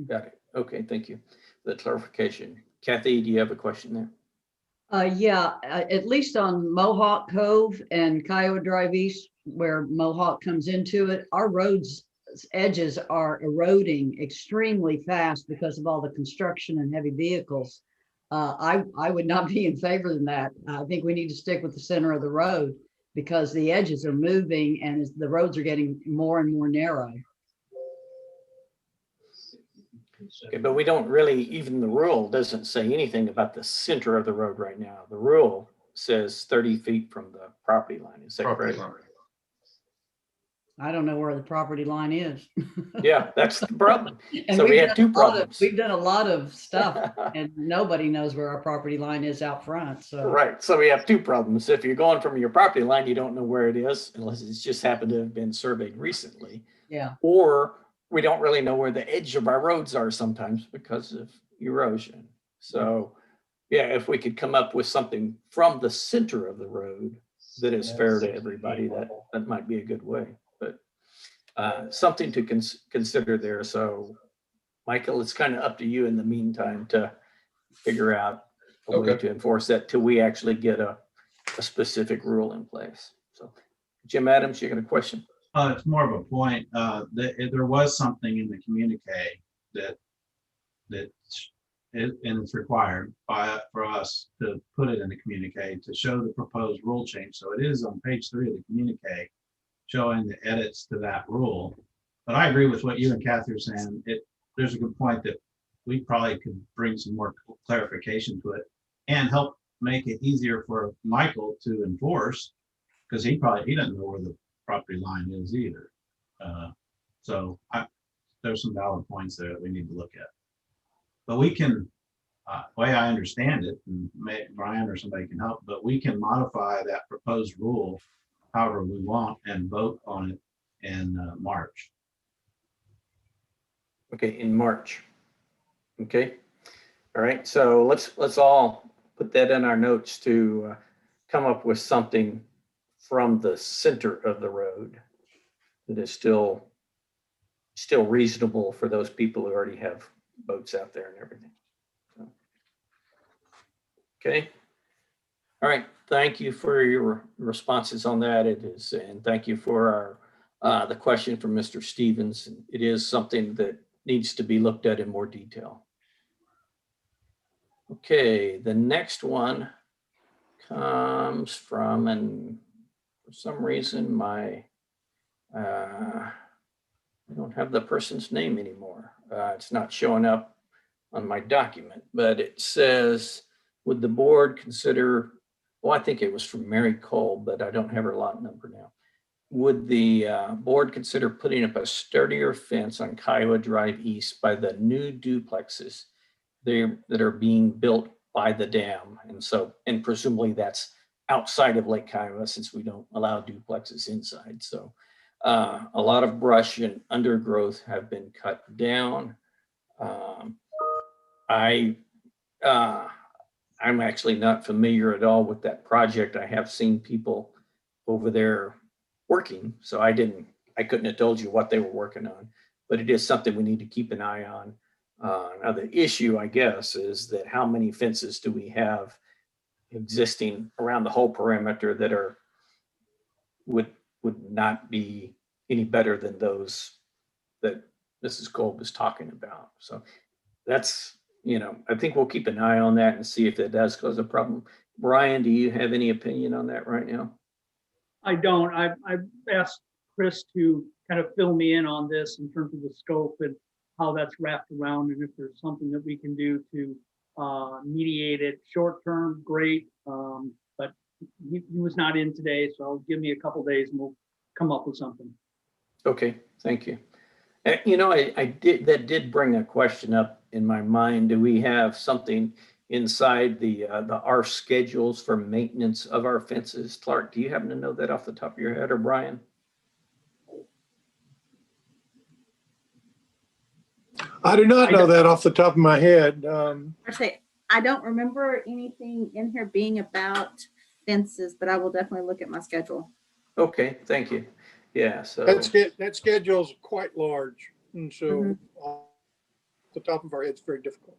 Got it. Okay, thank you for the clarification. Kathy, do you have a question there? Yeah, at least on Mohawk Cove and Kiowa Drive East, where Mohawk comes into it, our roads edges are eroding extremely fast because of all the construction and heavy vehicles. I would not be in favor of that. I think we need to stick with the center of the road because the edges are moving and the roads are getting more and more narrow. Okay, but we don't really, even the rule doesn't say anything about the center of the road right now. The rule says 30 feet from the property line. Is that correct? I don't know where the property line is. Yeah, that's the problem. And so we have two problems. We've done a lot of stuff and nobody knows where our property line is out front. So right. So we have two problems. If you're going from your property line, you don't know where it is unless it's just happened to have been surveyed recently. Yeah. Or we don't really know where the edge of our roads are sometimes because of erosion. So yeah, if we could come up with something from the center of the road that is fair to everybody, that might be a good way. But something to consider there. So Michael, it's kind of up to you in the meantime to figure out a way to enforce that till we actually get a specific rule in place. So Jim Adams, you got a question? It's more of a point. There was something in the communique that and it's required for us to put it in the communique to show the proposed rule change. So it is on page 3 of the communique showing the edits to that rule. But I agree with what you and Kathy are saying. There's a good point that we probably could bring some more clarification to it and help make it easier for Michael to enforce because he doesn't know where the property line is either. So there's some valid points there that we need to look at. But we can, way I understand it, and Brian or somebody can help, but we can modify that proposed rule however we want and vote on it in March. Okay, in March. Okay. All right. So let's all put that in our notes to come up with something from the center of the road that is still reasonable for those people who already have boats out there and everything. So, okay. All right. Thank you for your responses on that. It is, and thank you for our the question from Mr. Stevens. It is something that needs to be looked at in more detail. Okay, the next one comes from, and for some reason I don't have the person's name anymore. It's not showing up on my document, but it says, would the board consider, well, I think it was from Mary Cole, but I don't have her lot number now. Would the board consider putting up a sturdier fence on Kiowa Drive East by the new duplexes that are being built by the dam? And presumably that's outside of Lake Kiowa since we don't allow duplexes inside. So a lot of brush and undergrowth have been cut down. I'm actually not familiar at all with that project. I have seen people over there working, so I couldn't have told you what they were working on, but it is something we need to keep an eye on. Now the issue, I guess, is that how many fences do we have existing around the whole perimeter that would not be any better than those that Mrs. Kolb is talking about. So that's, I think we'll keep an eye on that and see if that does cause a problem. Brian, do you have any opinion on that right now? I don't. I've asked Chris to kind of fill me in on this in terms of the scope and how that's wrapped around, and if there's something that we can do to mediate it short term, great. But he was not in today, so give me a couple days and we'll come up with something. Okay, thank you. That did bring a question up in my mind. Do we have something inside our schedules for maintenance of our fences? Clark, do you happen to know that off the top of your head, or Brian? I do not know that off the top of my head. I don't remember anything in here being about fences, but I will definitely look at my schedule. Okay, thank you. Yeah, so That schedule is quite large, and so off the top of our head, it's very difficult.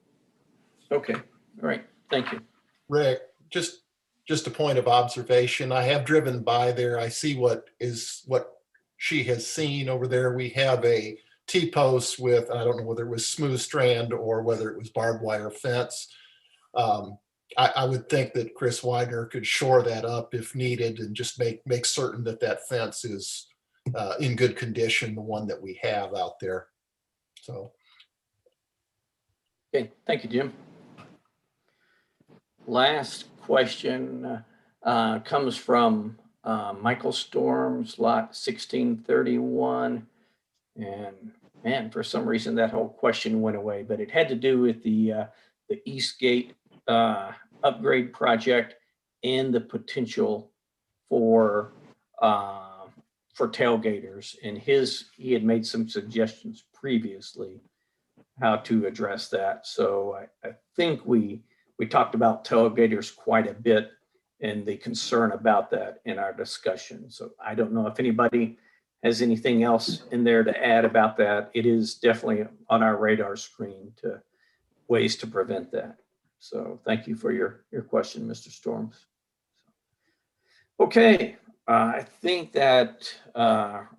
okay, all right, thank you. Rick, just a point of observation. I have driven by there. I see what she has seen over there. We have a T-post with, I don't know whether it was smooth strand or whether it was barbed wire fence. I would think that Chris Widener could shore that up if needed and just make certain that fence is in good condition, the one that we have out there. So. Okay, thank you, Jim. Last question comes from Michael Storms, lot 1631. And man, for some reason that whole question went away, but it had to do with the East Gate upgrade project and the potential for tailgaters. And he had made some suggestions previously how to address that. So I think we talked about tailgaters quite a bit and the concern about that in our discussion. So I don't know if anybody has anything else in there to add about that. It is definitely on our radar screen to ways to prevent that. So thank you for your question, Mr. Storms. Okay, I think that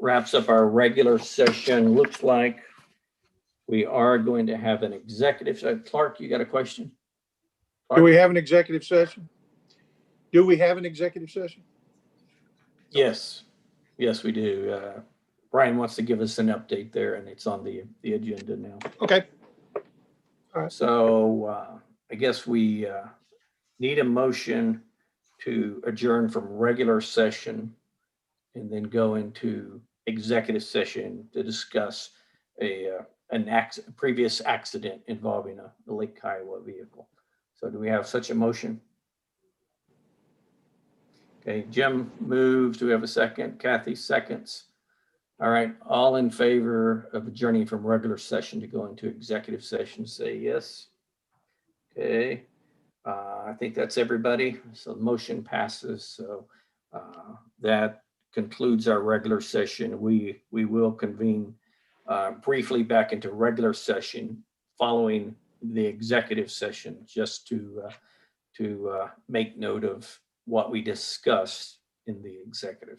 wraps up our regular session. Looks like we are going to have an executive session. Clark, you got a question? Clark? Do we have an executive session? Do we have an executive session? Yes. Yes, we do. Brian wants to give us an update there, and it's on the agenda now. Okay. All right. So I guess we need a motion to adjourn from regular session and then go into executive session to discuss a previous accident involving a Lake Kiowa vehicle. So do we have such a motion? Okay, Jim moves. Do we have a second? Kathy seconds. All right, all in favor of adjourning from regular session to go into executive session, say yes. Okay, I think that's everybody. So the motion passes. So that concludes our regular session. We will convene briefly back into regular session following the executive session, just to make note of what we discussed in the executive